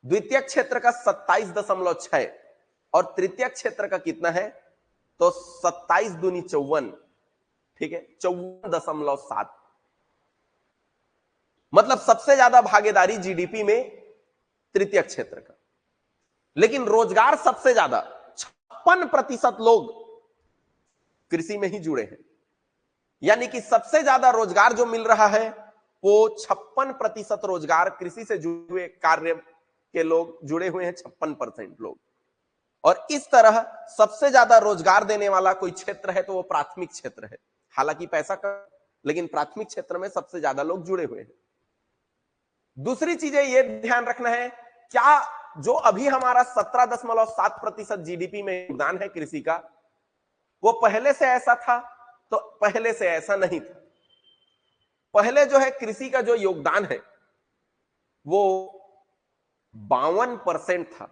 द्वितीयक क्षेत्र का 27.6 और तृतीयक क्षेत्र का कितना है? तो 27 दूनी 54, ठीक है, 54.7। मतलब सबसे ज्यादा भागीदारी जीडीपी में तृतीयक क्षेत्र का। लेकिन रोजगार सबसे ज्यादा 56% लोग कृषि में ही जुड़े हैं, यानी कि सबसे ज्यादा रोजगार जो मिल रहा है वो 56% रोजगार कृषि से जुड़े हुए कार्य के लोग जुड़े हुए हैं, 56% लोग। और इस तरह सबसे ज्यादा रोजगार देने वाला कोई क्षेत्र है तो वो प्राथमिक क्षेत्र है। हालांकि पैसा कम, लेकिन प्राथमिक क्षेत्र में सबसे ज्यादा लोग जुड़े हुए हैं। दूसरी चीजें ये ध्यान रखना है, क्या जो अभी हमारा 17.7% जीडीपी में योगदान है कृषि का, वो पहले से ऐसा था? तो पहले से ऐसा नहीं था। पहले जो है कृषि का जो योगदान है वो 52% था।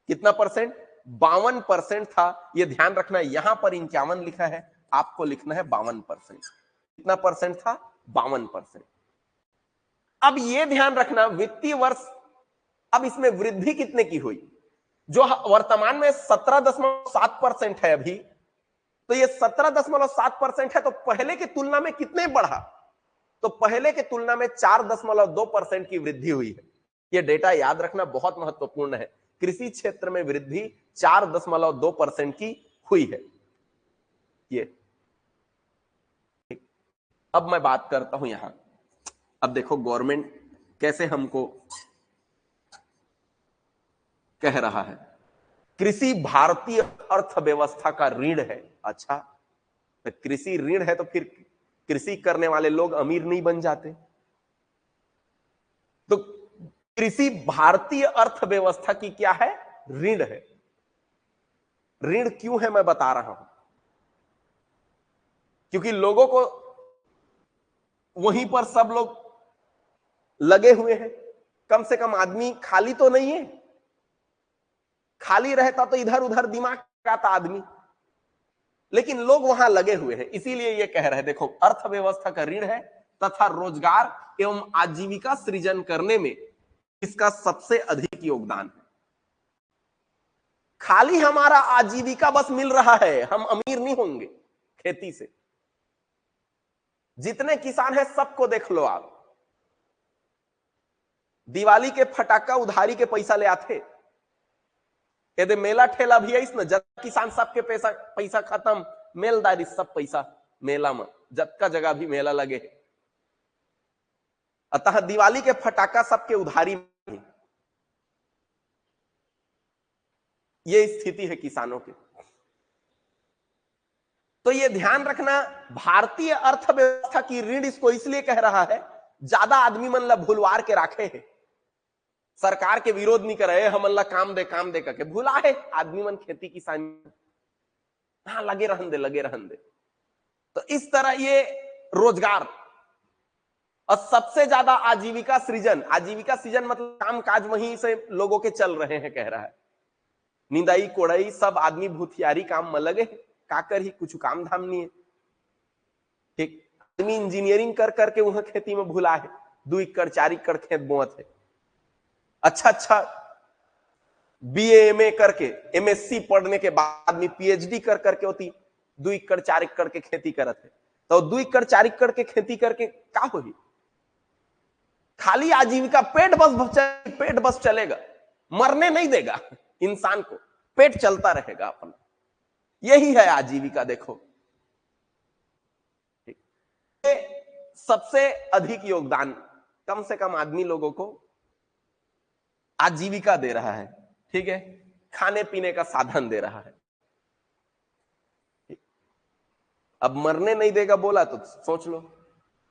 कितना परसेंट? 52% था। यह ध्यान रखना, यहां पर 51 लिखा है, आपको लिखना है 52%। कितना परसेंट था? 52%। अब यह ध्यान रखना वित्तीय वर्ष, अब इसमें वृद्धि कितने की हुई? जो वर्तमान में 17.7% है अभी, तो ये 17.7% है, तो पहले की तुलना में कितने बढ़ा? तो पहले की तुलना में 4.2% की वृद्धि हुई है। यह डेटा याद रखना बहुत महत्वपूर्ण है। कृषि क्षेत्र में वृद्धि 4.2% की हुई है। ये अब मैं बात करता हूं यहां, अब देखो गवर्नमेंट कैसे हमको कह रहा है, कृषि भारतीय अर्थव्यवस्था का रीढ़ है। अच्छा, तो कृषि रीढ़ है तो फिर कृषि करने वाले लोग अमीर नहीं बन जाते? तो कृषि भारतीय अर्थव्यवस्था की क्या है? रीढ़ है। ऋण क्यों है मैं बता रहा हूं, क्योंकि लोगों को वहीं पर सब लोग लगे हुए हैं। कम से कम आदमी खाली तो नहीं है। खाली रहता तो इधर उधर दिमाग लगाता आदमी, लेकिन लोग वहां लगे हुए हैं। इसीलिए ये कह रहे हैं, देखो अर्थव्यवस्था का ऋण है तथा रोजगार एवं आजीविका सृजन करने में इसका सबसे अधिक योगदान है। खाली हमारा आजीविका बस मिल रहा है, हम अमीर नहीं होंगे खेती से। जितने किसान हैं सबको देख लो आप, दिवाली के फटाका उधारी के पैसा ले आते। यदि मेला ठेला भी है इसमें, जब किसान सबके पैसा खत्म, मेलदारी सब पैसा मेला में, जब का जगह भी मेला लगे। अतः दिवाली के फटाका सबके उधारी में, ये स्थिति है किसानों की। तो ये ध्यान रखना, भारतीय अर्थव्यवस्था की रीढ़ इसको इसलिए कह रहा है, ज्यादा आदमी मन ला भूलवार के राखे है, सरकार के विरोध नहीं करे, हमन ला काम दे करके भूला है आदमी मन खेती किसानी, हाँ लगे रहन दे। तो इस तरह ये रोजगार और सबसे ज्यादा आजीविका सृजन मतलब काम काज वहीं से लोगों के चल रहे हैं, कह रहा है। निंदाई कोड़ाई सब आदमी भूथियारी काम में लगे, काकर ही कुछ काम धाम नहीं है। ठीक, आदमी इंजीनियरिंग कर करके वहां खेती में भूला है, 2 एकड़ 4 एकड़ खेत बोअत है। अच्छा बीए एमए करके, एमएससी पढ़ने के बाद आदमी पीएचडी कर करके होती 2 एकड़ 4 एकड़ के खेती करत है। तो 2 एकड़ 4 एकड़ के खेती करके का होगी? खाली आजीविका, पेट बस चलेगा, मरने नहीं देगा इंसान को, पेट चलता रहेगा अपना। यही है आजीविका। देखो सबसे अधिक योगदान कम से कम आदमी लोगों को आजीविका दे रहा है, ठीक है, खाने पीने का साधन दे रहा है। अब मरने नहीं देगा बोला तो सोच लो,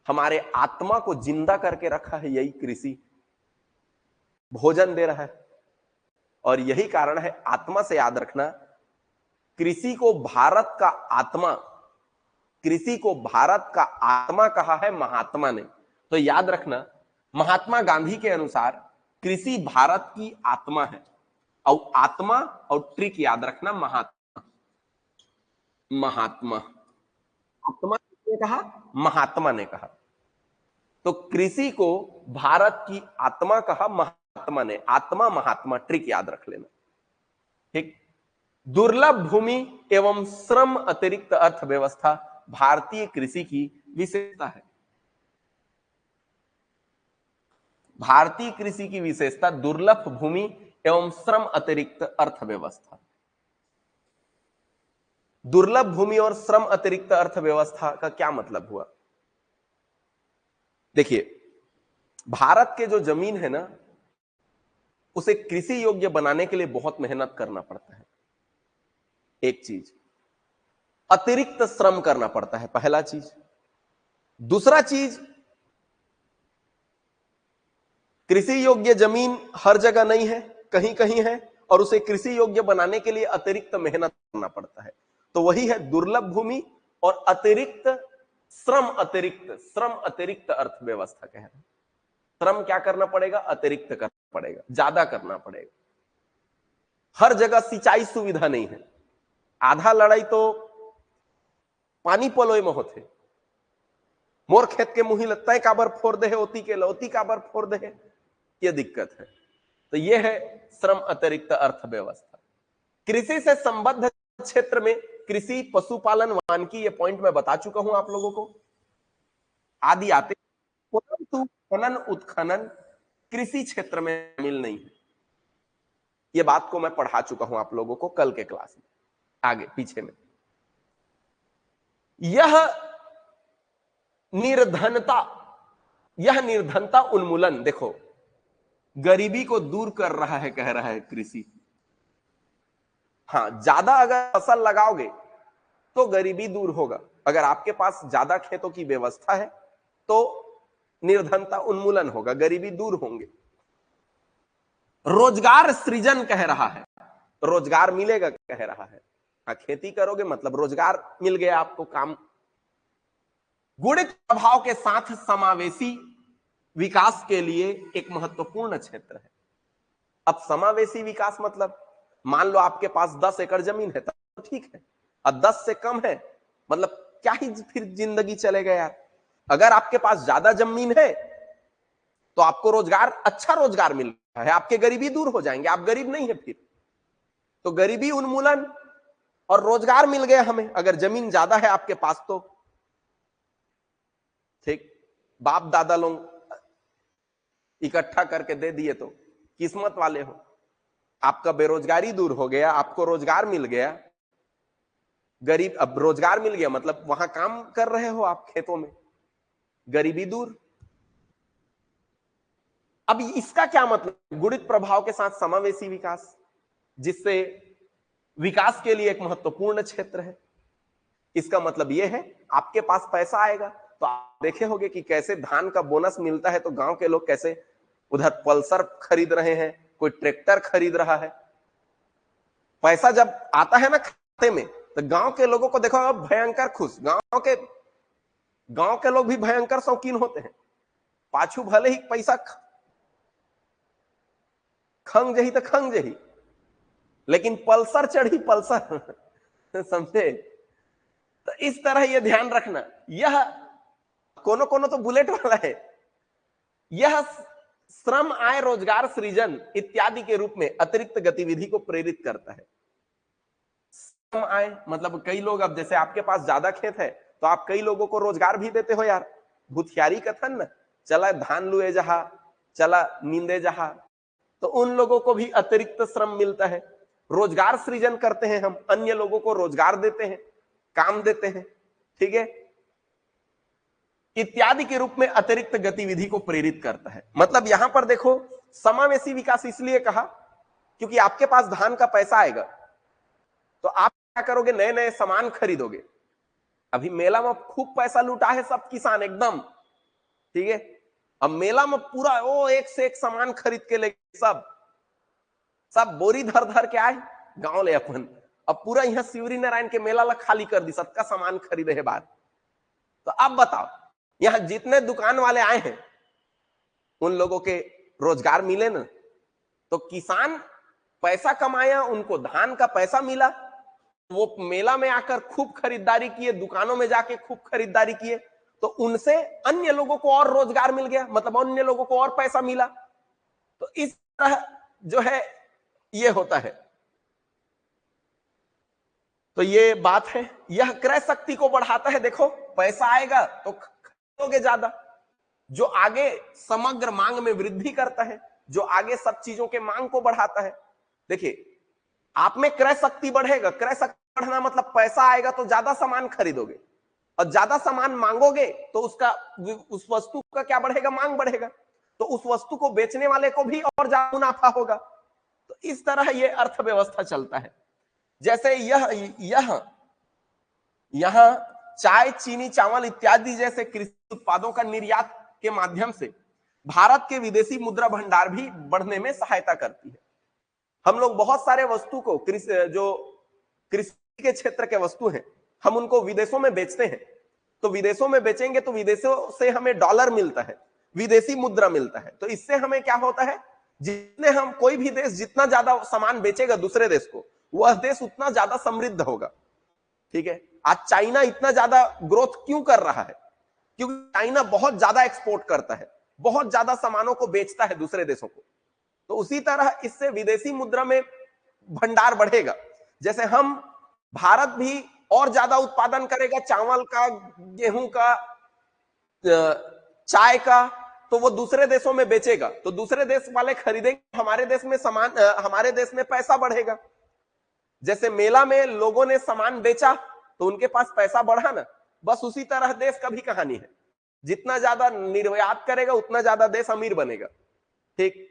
हमारे आत्मा को जिंदा करके रखा है यही कृषि, भोजन दे रहा है। और यही कारण है, आत्मा से याद रखना, कृषि को भारत का आत्मा, कृषि को भारत का आत्मा कहा है महात्मा ने। तो याद रखना, महात्मा गांधी के अनुसार कृषि भारत की आत्मा है। और आत्मा और ट्रिक याद रखना, महात्मा, महात्मा, आत्मा ने कहा, महात्मा ने कहा। तो कृषि को भारत की आत्मा कहा महात्मा ने, आत्मा महात्मा, ट्रिक याद रख लेना, ठीक। दुर्लभ भूमि एवं श्रम अतिरिक्त अर्थव्यवस्था भारतीय कृषि की विशेषता है। भारतीय कृषि की विशेषता दुर्लभ भूमि एवं श्रम अतिरिक्त अर्थव्यवस्था। दुर्लभ भूमि और श्रम अतिरिक्त अर्थव्यवस्था का क्या मतलब हुआ? देखिए, भारत के जो जमीन है ना, उसे कृषि योग्य बनाने के लिए बहुत मेहनत करना पड़ता है। एक चीज, अतिरिक्त श्रम करना पड़ता है, पहला चीज। दूसरा चीज, कृषि योग्य जमीन हर जगह नहीं है, कहीं कहीं है, और उसे कृषि योग्य बनाने के लिए अतिरिक्त मेहनत करना पड़ता है। तो वही है दुर्लभ भूमि और अतिरिक्त श्रम, अतिरिक्त अर्थव्यवस्था कह रहे हैं। श्रम क्या करना पड़ेगा? अतिरिक्त करना पड़ेगा, ज्यादा करना पड़ेगा। हर जगह सिंचाई सुविधा नहीं है। आधा लड़ाई तो पानी पलोय में होते, मोर खेत के मुही लगता है काबर फोड़ दे, ओती के लौती काबर फोड़ दे, ये दिक्कत है। तो ये है श्रम अतिरिक्त अर्थव्यवस्था। कृषि से संबद्ध क्षेत्र में कृषि, पशुपालन, वानिकी, ये पॉइंट मैं बता चुका हूं आप लोगों को, आदि आते, परंतु खनन उत्खनन कृषि क्षेत्र में शामिल नहीं है। ये बात को मैं पढ़ा चुका हूं आप लोगों को कल के क्लास में, आगे पीछे में। यह निर्धनता उन्मूलन, देखो गरीबी को दूर कर रहा है, कह रहा है कृषि। हाँ, ज्यादा अगर फसल लगाओगे तो गरीबी दूर होगा। अगर आपके पास ज्यादा खेतों की व्यवस्था है तो निर्धनता उन्मूलन होगा, गरीबी दूर होंगे। रोजगार सृजन कह रहा है, रोजगार मिलेगा कह रहा है। हाँ, खेती करोगे मतलब रोजगार मिल गया आपको, काम। गुणित प्रभाव के साथ समावेशी विकास के लिए एक महत्वपूर्ण क्षेत्र है। अब समावेशी विकास मतलब, मान लो आपके पास 10 एकड़ जमीन है तो ठीक है, और 10 से कम है मतलब क्या ही फिर जिंदगी चलेगा यार। अगर आपके पास ज्यादा जमीन है तो आपको रोजगार, अच्छा रोजगार मिल रहा है, आपके गरीबी दूर हो जाएंगे, आप गरीब नहीं है फिर। तो गरीबी उन्मूलन और रोजगार मिल गया हमें, अगर जमीन ज्यादा है आपके पास तो ठीक, बाप दादा लोग इकट्ठा करके दे दिए तो किस्मत वाले हो। आपका बेरोजगारी दूर हो गया, आपको रोजगार मिल गया, गरीब, अब रोजगार मिल गया मतलब वहां काम कर रहे हो आप खेतों में, गरीबी दूर। अब इसका क्या मतलब? गुणित प्रभाव के साथ समावेशी विकास, जिससे विकास के लिए एक महत्वपूर्ण क्षेत्र है। इसका मतलब यह है आपके पास पैसा आएगा तो आप देखे होंगे कि कैसे धान का बोनस मिलता है तो गांव के लोग कैसे उधर पल्सर खरीद रहे हैं, कोई ट्रैक्टर खरीद रहा है। पैसा जब आता है ना खाते में तो गांव के लोगों को देखो भयंकर खुश, गांव के लोग भी भयंकर शौकीन होते हैं। पाछू भले ही पैसा खंग जही तो खंग जही, लेकिन पल्सर चढ़ी पल्सर समझे। तो इस तरह यह ध्यान रखना, यह कोनो कोनो तो बुलेट वाला है, यह श्रम, आय, रोजगार सृजन इत्यादि के रूप में अतिरिक्त गतिविधि को प्रेरित करता है। श्रम आय मतलब कई लोग, अब जैसे आपके पास ज्यादा खेत है तो आप कई लोगों को रोजगार भी देते हो यार। भूथियारी कथन न, चला धान लुए जहा, चला नींदे जहा, तो उन लोगों को भी अतिरिक्त श्रम मिलता है। रोजगार सृजन करते हैं हम, अन्य लोगों को रोजगार देते हैं, काम देते हैं, ठीक है, इत्यादि के रूप में अतिरिक्त गतिविधि को प्रेरित करता है। मतलब यहां पर देखो, समावेशी विकास इसलिए कहा क्योंकि आपके पास धान का पैसा आएगा तो आप क्या करोगे, नए नए सामान खरीदोगे। अभी मेला में खूब पैसा लूटा है सब किसान एकदम, ठीक है, अब मेला में पूरा वो एक से एक सामान खरीद के ले, सब सब बोरी धर धर के आए गांव ले अपन, अब पूरा यहाँ शिवरी नारायण के मेला ला खाली कर दी, सबका सामान खरीदे है बात। तो अब बताओ, यहां जितने दुकान वाले आए हैं उन लोगों के रोजगार मिले ना, तो किसान पैसा कमाया, उनको धान का पैसा मिला, वो मेला में आकर खूब खरीदारी किए, दुकानों में जाके खूब खरीदारी किए, तो उनसे अन्य लोगों को और रोजगार मिल गया, मतलब अन्य लोगों को और पैसा मिला। तो इस तरह जो है ये होता है। तो ये बात है, यह क्रय शक्ति को बढ़ाता है। देखो पैसा आएगा तो खरीदोगे ज्यादा, जो आगे समग्र मांग में वृद्धि करता है, जो आगे सब चीजों के मांग को बढ़ाता है। देखिए आप में क्रय शक्ति बढ़ेगा, क्रय शक्ति बढ़ना मतलब पैसा आएगा तो ज्यादा सामान खरीदोगे, और ज्यादा सामान मांगोगे तो उसका, उस वस्तु का क्या बढ़ेगा, मांग बढ़ेगा, तो उस वस्तु को बेचने वाले को भी और ज्यादा मुनाफा होगा। तो इस तरह यह अर्थव्यवस्था चलता है। जैसे यहां चाय, चीनी, चावल इत्यादि जैसे कृषि उत्पादों का निर्यात के माध्यम से भारत के विदेशी मुद्रा भंडार भी बढ़ने में सहायता करती है। हम लोग बहुत सारे वस्तु को जो कृषि के क्षेत्र के वस्तु हैं, हम उनको विदेशों में बेचते हैं, तो विदेशों में बेचेंगे तो विदेशों से हमें डॉलर मिलता है, विदेशी मुद्रा मिलता है। तो इससे हमें क्या होता है, जितने हम, कोई भी देश जितना ज्यादा सामान बेचेगा दूसरे देश को, वह देश उतना ज्यादा समृद्ध होगा, ठीक है। आज चाइना इतना ज्यादा ग्रोथ क्यों कर रहा है, क्योंकि चाइना बहुत ज्यादा एक्सपोर्ट करता है, बहुत ज्यादा सामानों को बेचता है दूसरे देशों को। तो उसी तरह इससे विदेशी मुद्रा में भंडार बढ़ेगा। जैसे हम, भारत भी और ज्यादा उत्पादन करेगा चावल का, गेहूं का, चाय का, तो वो दूसरे देशों में बेचेगा, तो दूसरे देश वाले खरीदेंगे, हमारे देश में सामान, हमारे देश में पैसा बढ़ेगा। जैसे मेला में लोगों ने सामान बेचा तो उनके पास पैसा बढ़ा ना, बस उसी तरह देश का भी कहानी है। जितना ज्यादा निर्यात करेगा उतना ज्यादा देश अमीर बनेगा, ठीक।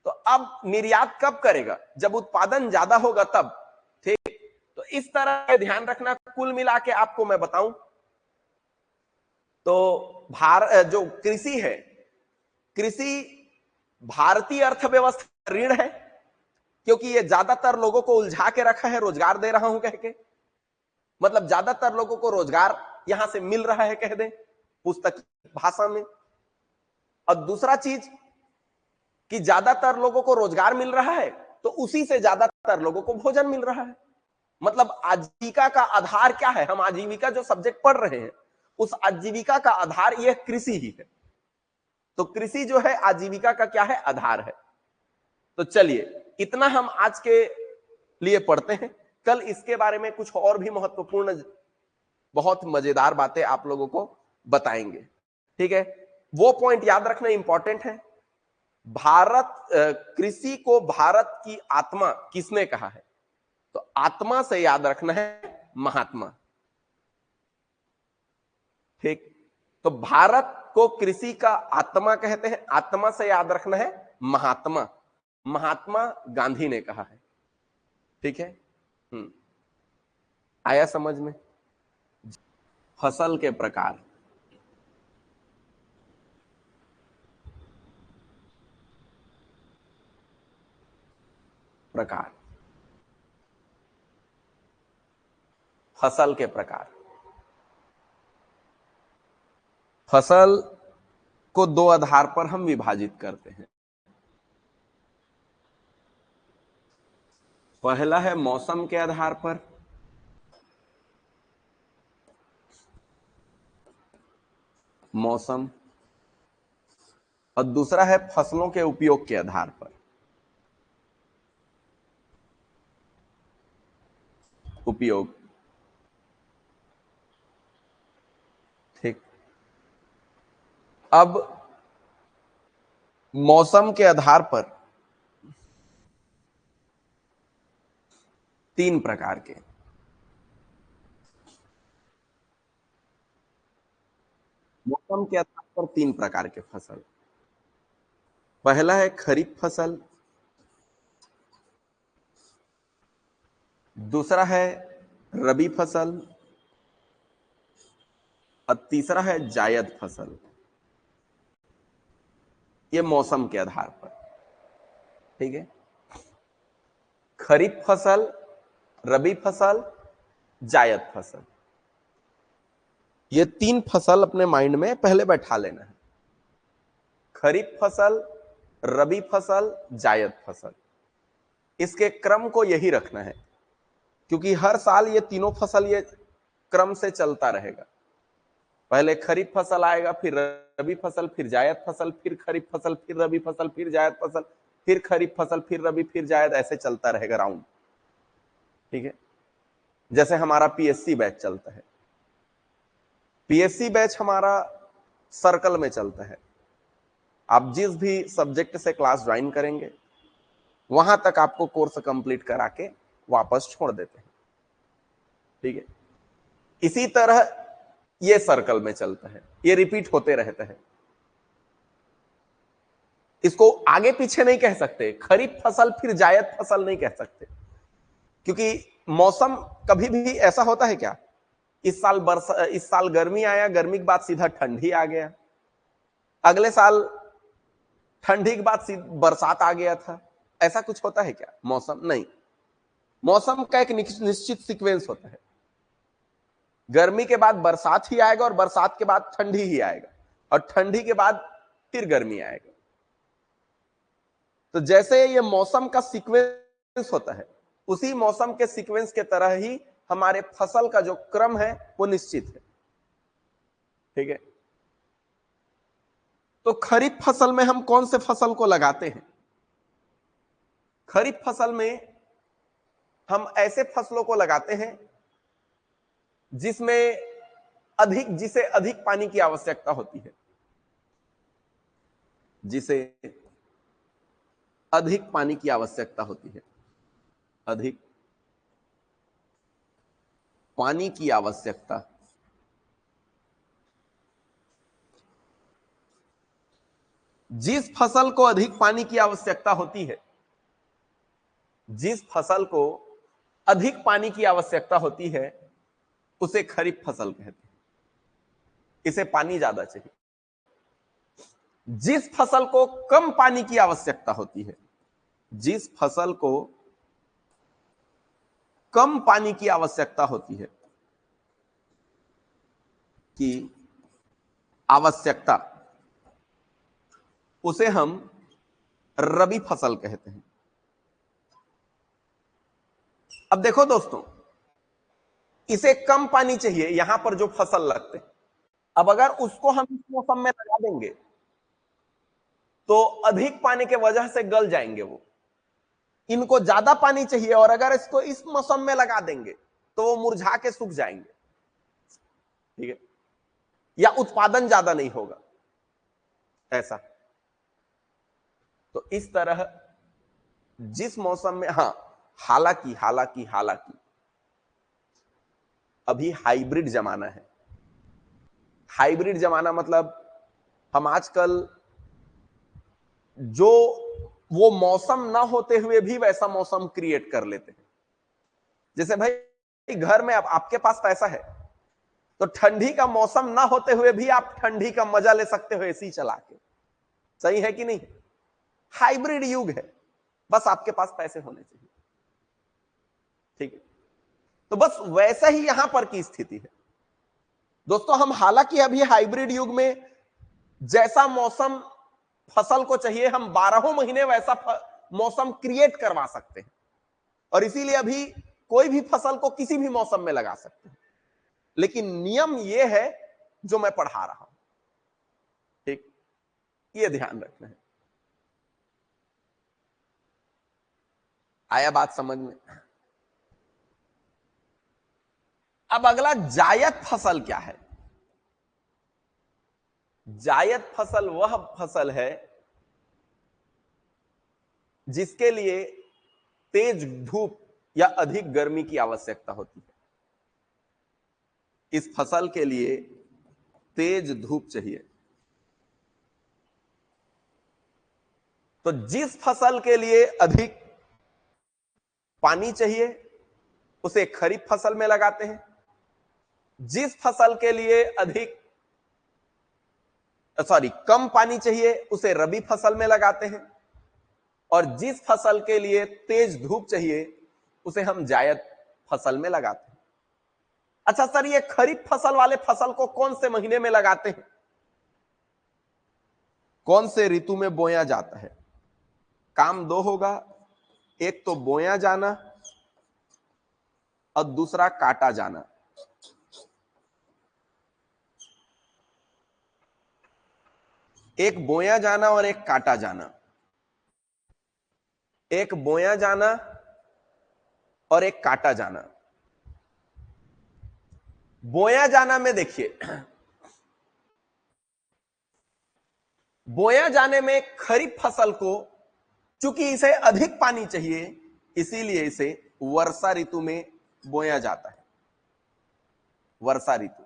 तो अब निर्यात कब करेगा, जब उत्पादन ज्यादा होगा तब, ठीक। तो इस तरह ध्यान रखना। कुल मिला के आपको मैं बताऊं तो जो कृषि है, कृषि भारतीय अर्थव्यवस्था ऋण है, क्योंकि ये ज्यादातर लोगों को उलझा के रखा है, रोजगार दे रहा हूं कह के, मतलब ज्यादातर लोगों को रोजगार यहां से मिल रहा है कह दे पुस्तक भाषा में। और दूसरा चीज कि ज्यादातर लोगों को रोजगार मिल रहा है तो उसी से ज्यादातर लोगों को भोजन मिल रहा है। मतलब आजीविका का आधार क्या है, हम आजीविका जो सब्जेक्ट पढ़ रहे हैं उस आजीविका का आधार यह कृषि ही है। तो कृषि जो है आजीविका का क्या है, आधार है। तो चलिए इतना हम आज के लिए पढ़ते हैं, कल इसके बारे में कुछ और भी महत्वपूर्ण, बहुत मजेदार बातें आप लोगों को बताएंगे, ठीक है। वो पॉइंट याद रखना इंपॉर्टेंट है। भारत, कृषि को भारत की आत्मा किसने कहा है, तो आत्मा से याद रखना है महात्मा, ठीक। तो भारत को कृषि का आत्मा कहते हैं, आत्मा से याद रखना है महात्मा, महात्मा गांधी ने कहा है, ठीक है। आया समझ में। फसल के प्रकार, प्रकार, फसल के प्रकार, फसल को दो आधार पर हम विभाजित करते हैं। पहला है मौसम के आधार पर, मौसम, और दूसरा है फसलों के उपयोग के आधार पर, उपयोग। अब मौसम के आधार पर 3 प्रकार के, मौसम के आधार पर 3 प्रकार के फसल। पहला है खरीफ फसल, दूसरा है रबी फसल और तीसरा है जायद फसल। ये मौसम के आधार पर, ठीक है। खरीफ फसल, रबी फसल, जायद फसल, ये 3 फसल अपने माइंड में पहले बैठा लेना है। खरीफ फसल, रबी फसल, जायद फसल, इसके क्रम को यही रखना है, क्योंकि हर साल ये तीनों फसल ये क्रम से चलता रहेगा। पहले खरीफ फसल आएगा, फिर रबी फसल, फिर जायद फसल, फिर खरीफ फसल, फिर रबी फसल, फिर जायद फसल, फिर खरीफ फसल, फिर रबी, फिर जायद, ऐसे चलता रहेगा राउंड, ठीक है। जैसे हमारा पीएससी बैच चलता है, पीएससी बैच हमारा सर्कल में चलता है। आप जिस भी सब्जेक्ट से क्लास ज्वाइन करेंगे वहां तक आपको कोर्स कंप्लीट करा के वापस छोड़ देते हैं, ठीक है। इसी तरह ये सर्कल में चलता है, ये रिपीट होते रहता है। इसको आगे पीछे नहीं कह सकते, खरीफ फसल फिर जायद फसल नहीं कह सकते, क्योंकि मौसम कभी भी ऐसा होता है क्या, इस साल गर्मी आया, गर्मी के बाद सीधा ठंडी आ गया, अगले साल ठंडी के बाद बरसात आ गया था, ऐसा कुछ होता है क्या मौसम? नहीं, मौसम का एक निश्चित सीक्वेंस होता है। गर्मी के बाद बरसात ही आएगा और बरसात के बाद ठंडी ही आएगा और ठंडी के बाद फिर गर्मी आएगा। तो जैसे ये मौसम का सीक्वेंस होता है, उसी मौसम के सीक्वेंस के तरह ही हमारे फसल का जो क्रम है वो निश्चित है, ठीक है। तो खरीफ फसल में हम कौन से फसल को लगाते हैं? खरीफ फसल में हम ऐसे फसलों को लगाते हैं जिसे अधिक पानी की आवश्यकता होती है, जिसे अधिक पानी की आवश्यकता होती है, अधिक पानी की आवश्यकता। जिस फसल को अधिक पानी की आवश्यकता होती है, जिस फसल को अधिक पानी की आवश्यकता होती है उसे खरीफ फसल कहते हैं, इसे पानी ज्यादा चाहिए। जिस फसल को कम पानी की आवश्यकता होती है, जिस फसल को कम पानी की आवश्यकता होती है की आवश्यकता, उसे हम रबी फसल कहते हैं। अब देखो दोस्तों, इसे कम पानी चाहिए, यहां पर जो फसल लगते हैं, अब अगर उसको हम इस मौसम में लगा देंगे तो अधिक पानी के वजह से गल जाएंगे वो। इनको ज्यादा पानी चाहिए और अगर इसको इस मौसम में लगा देंगे तो वो मुरझा के सूख जाएंगे, ठीक है, या उत्पादन ज्यादा नहीं होगा, ऐसा। तो इस तरह जिस मौसम में, हां, हालांकि हालांकि हालांकि अभी हाइब्रिड जमाना है। हाइब्रिड जमाना मतलब हम आजकल जो वो मौसम ना होते हुए भी वैसा मौसम क्रिएट कर लेते हैं। जैसे भाई घर में आपके पास पैसा है तो ठंडी का मौसम ना होते हुए भी आप ठंडी का मजा ले सकते हो एसी चला के, सही है कि नहीं? हाइब्रिड युग है, बस आपके पास पैसे होने चाहिए, ठीक है। तो बस वैसा ही यहां पर की स्थिति है दोस्तों। हम हालांकि अभी हाइब्रिड युग में जैसा मौसम फसल को चाहिए हम 12 महीने वैसा मौसम क्रिएट करवा सकते हैं, और इसीलिए अभी कोई भी फसल को किसी भी मौसम में लगा सकते हैं। लेकिन नियम यह है जो मैं पढ़ा रहा हूं, ठीक, ये ध्यान रखना है। आया बात समझ में? अब अगला जायद फसल क्या है? जायद फसल वह फसल है जिसके लिए तेज धूप या अधिक गर्मी की आवश्यकता होती है। इस फसल के लिए तेज धूप चाहिए। तो जिस फसल के लिए अधिक पानी चाहिए उसे खरीफ फसल में लगाते हैं। जिस फसल के लिए कम पानी चाहिए उसे रबी फसल में लगाते हैं। और जिस फसल के लिए तेज धूप चाहिए उसे हम जायद फसल में लगाते हैं। अच्छा सर, ये खरीफ फसल वाले फसल को कौन से महीने में लगाते हैं, कौन से ऋतु में बोया जाता है? काम दो होगा, एक तो बोया जाना और दूसरा काटा जाना। एक बोया जाना और एक काटा जाना। एक बोया जाना और एक काटा जाना। बोया जाना में देखिए, बोया जाने में खरीफ फसल को चूंकि इसे अधिक पानी चाहिए इसीलिए इसे वर्षा ऋतु में बोया जाता है। वर्षा ऋतु।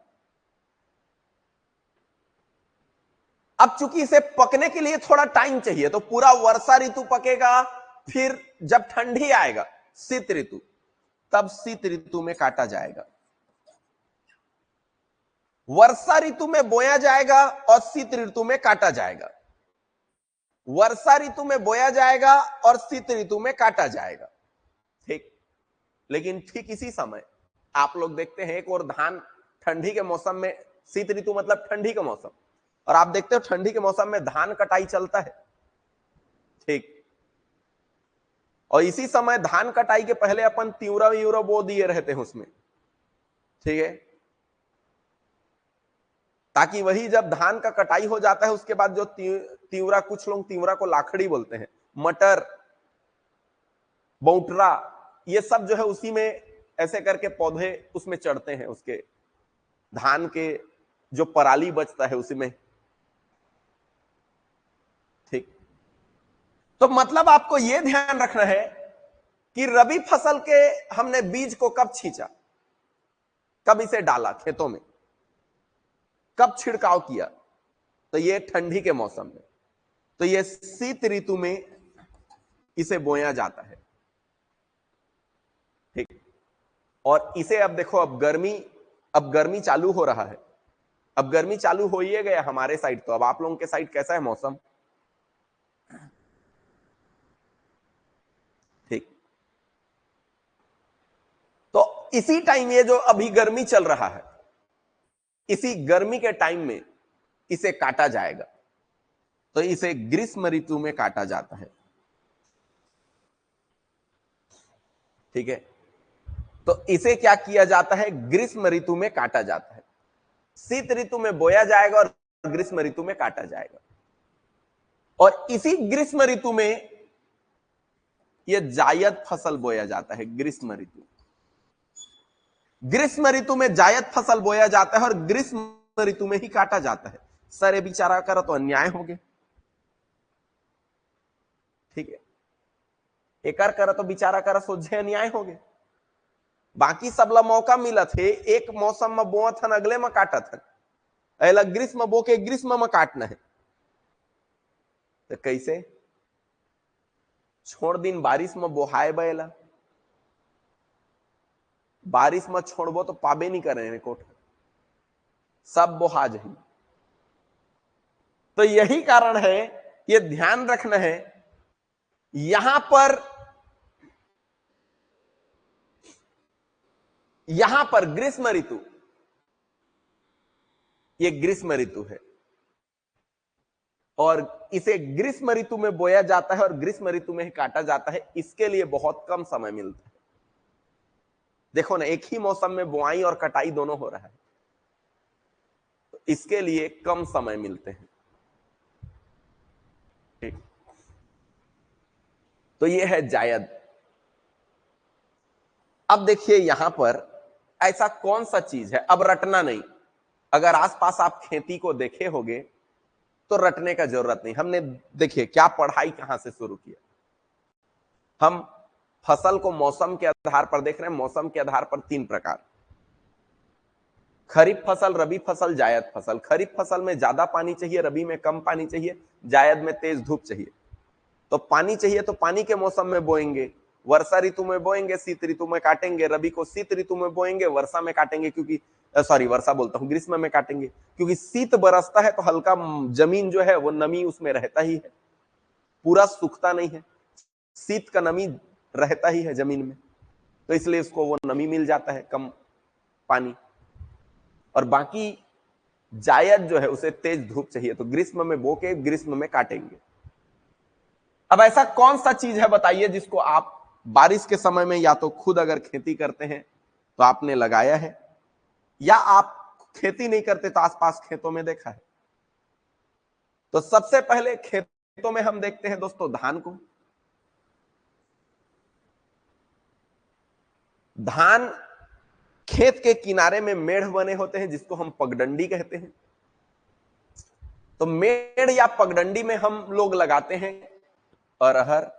अब चूंकि इसे पकने के लिए थोड़ा टाइम चाहिए तो पूरा वर्षा ऋतु पकेगा, फिर जब ठंडी आएगा शीत ऋतु, तब शीत ऋतु में काटा जाएगा। वर्षा ऋतु में बोया जाएगा और शीत ऋतु में काटा जाएगा। वर्षा ऋतु में बोया जाएगा और शीत ऋतु में काटा जाएगा। ठीक। लेकिन ठीक इसी समय आप लोग देखते हैं एक और धान ठंडी के मौसम में, शीत ऋतु मतलब ठंडी का मौसम, और आप देखते हो ठंडी के मौसम में धान कटाई चलता है। ठीक। और इसी समय धान कटाई के पहले अपन तिउरा बो दिए रहते हैं उसमें। ठीक है। ताकि वही जब धान का कटाई हो जाता है उसके बाद जो तिउरा, कुछ लोग तिउरा को लाखड़ी बोलते हैं, मटर, बौटरा, ये सब जो है उसी में ऐसे करके पौधे उसमें चढ़ते हैं, उसके धान के जो पराली बचता है उसी में। ठीक। तो मतलब आपको यह ध्यान रखना है कि रबी फसल के हमने बीज को कब छींचा, कब इसे डाला खेतों में, कब छिड़काव किया, तो ये ठंडी के मौसम में। तो ये शीत ऋतु में इसे बोया जाता है। ठीक। और इसे अब देखो, अब गर्मी चालू हो रहा है। अब गर्मी चालू हो ही गया हमारे साइड, तो अब आप लोगों के साइड कैसा है मौसम? ठीक। तो इसी टाइम ये जो अभी गर्मी चल रहा है, इसी गर्मी के टाइम में इसे काटा जाएगा। तो इसे ग्रीष्म ऋतु में काटा जाता है। ठीक है। तो इसे क्या किया जाता है? ग्रीष्म ऋतु में काटा जाता है। शीत ऋतु में बोया जाएगा और ग्रीष्म ऋतु में काटा जाएगा। और इसी ग्रीष्म ऋतु में यह जायद फसल बोया जाता है। ग्रीष्म ऋतु में जायद फसल बोया जाता है और ग्रीष्म ऋतु में ही काटा जाता है। सर ये बिचारा करो तो अन्याय हो गया। ठीक है। एक कर तो बिचारा कर सोझे अन्याय हो गए। बाकी सबला मौका मिला थे, एक मौसम में बोआ था, अगले में काटा था। अला ग्रीष्म बो के ग्रीष्म में काटना है तो कैसे? छोड़ दिन बारिश में बोहाए बेला, बारिश में छोड़बो तो पाबे नहीं करे कोठ, सब बोहा जाए। तो यही कारण है, ये ध्यान रखना है यहां पर ग्रीष्म ऋतु, ये ग्रीष्म ऋतु है और इसे ग्रीष्म ऋतु में बोया जाता है और ग्रीष्म ऋतु में ही काटा जाता है। इसके लिए बहुत कम समय मिलता है। देखो ना, एक ही मौसम में बुआई और कटाई दोनों हो रहा है, तो इसके लिए कम समय मिलते हैं। ठीक। तो ये है जायद। अब देखिए यहां पर ऐसा कौन सा चीज है, अब रटना नहीं, अगर आसपास आप खेती को देखे होंगे तो रटने का जरूरत नहीं। हमने देखिए क्या पढ़ाई कहां से शुरू किया। हम फसल को मौसम के आधार पर देख रहे हैं। मौसम के आधार पर 3 प्रकार, खरीफ फसल, रबी फसल, जायद फसल। खरीफ फसल में ज्यादा पानी चाहिए, रबी में कम पानी चाहिए, जायद में तेज धूप चाहिए। तो पानी चाहिए तो पानी के मौसम में बोएंगे, वर्षा ऋतु में बोएंगे, शीत ऋतु में काटेंगे। रबी को शीत ऋतु में बोएंगे, वर्षा में काटेंगे, क्योंकि सॉरी वर्षा बोलता हूं, ग्रीष्म में काटेंगे, क्योंकि शीत बरसता है तो हल्का जमीन जो है वो नमी उसमें रहता ही है, पूरा सूखता नहीं है। शीत का नमी रहता ही है जमीन में, तो इसलिए उसको वो नमी मिल जाता है, कम पानी। और बाकी जायद जो है उसे तेज धूप चाहिए, तो ग्रीष्म में बो के ग्रीष्म में काटेंगे। अब ऐसा कौन सा चीज है बताइए जिसको आप बारिश के समय में या तो खुद अगर खेती करते हैं तो आपने लगाया है, या आप खेती नहीं करते तो आसपास खेतों में देखा है। तो सबसे पहले खेतों में हम देखते हैं दोस्तों धान को। धान खेत के किनारे में मेढ़ बने होते हैं जिसको हम पगडंडी कहते हैं। तो मेढ़ या पगडंडी में हम लोग लगाते हैं अरहर,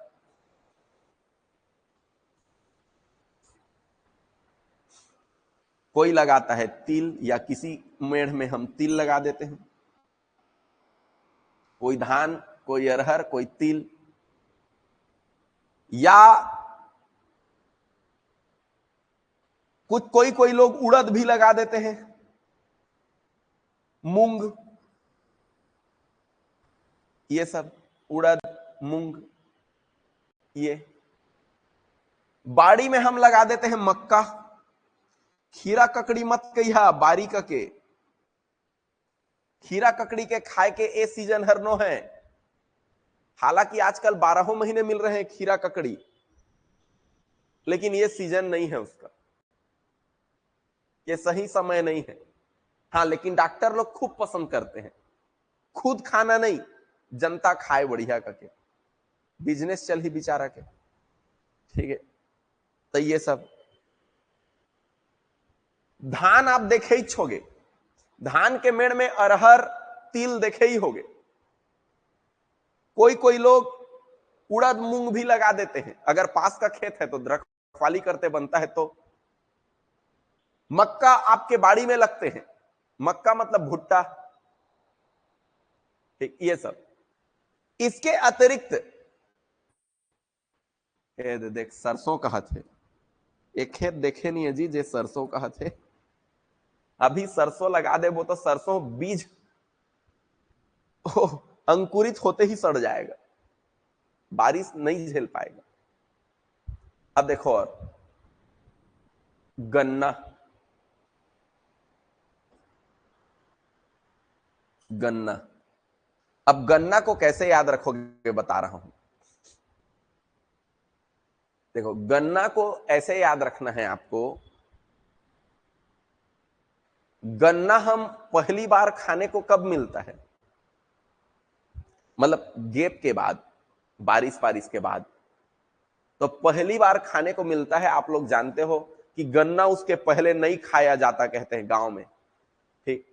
कोई लगाता है तिल, या किसी मेढ़ में हम तिल लगा देते हैं। कोई धान, कोई अरहर, कोई तिल, या कुछ कोई कोई लोग उड़द भी लगा देते हैं, मूंग, ये सब उड़द मूंग। ये बाड़ी में हम लगा देते हैं मक्का। खीरा ककड़ी मत कहिया, बारी के खीरा ककड़ी के खाए के ए सीजन हरनो है। हालांकि आजकल 12 महीने मिल रहे हैं खीरा ककड़ी, लेकिन ये सीजन नहीं है उसका, ये सही समय नहीं है। हाँ, लेकिन डॉक्टर लोग खूब पसंद करते हैं। खुद खाना नहीं, जनता खाए बढ़िया करके, बिजनेस चल ही बेचारा के। ठीक है, तो ये सब धान आप देखे ही छोगे, धान के मेड़ में अरहर तिल देखे ही होगे। कोई कोई लोग उड़द मूंग भी लगा देते हैं, अगर पास का खेत है तो रखवाली करते बनता है तो। मक्का आपके बाड़ी में लगते हैं, मक्का मतलब भुट्टा, ठीक, ये सब। इसके अतिरिक्त देख सरसों कहा थे, एक खेत देखे नहीं है जी जे सरसों कहा थे। अभी सरसों लगा दे वो तो सरसों बीज अंकुरित होते ही सड़ जाएगा, बारिश नहीं झेल पाएगा। अब देखो, और गन्ना, गन्ना, अब गन्ना को कैसे याद रखोगे बता रहा हूं। देखो गन्ना को ऐसे याद रखना है आपको, गन्ना हम पहली बार खाने को कब मिलता है, मतलब गेप के बाद, बारिश बारिश के बाद। तो पहली बार खाने को मिलता है, आप लोग जानते हो कि गन्ना उसके पहले नहीं खाया जाता कहते हैं गांव में। ठीक,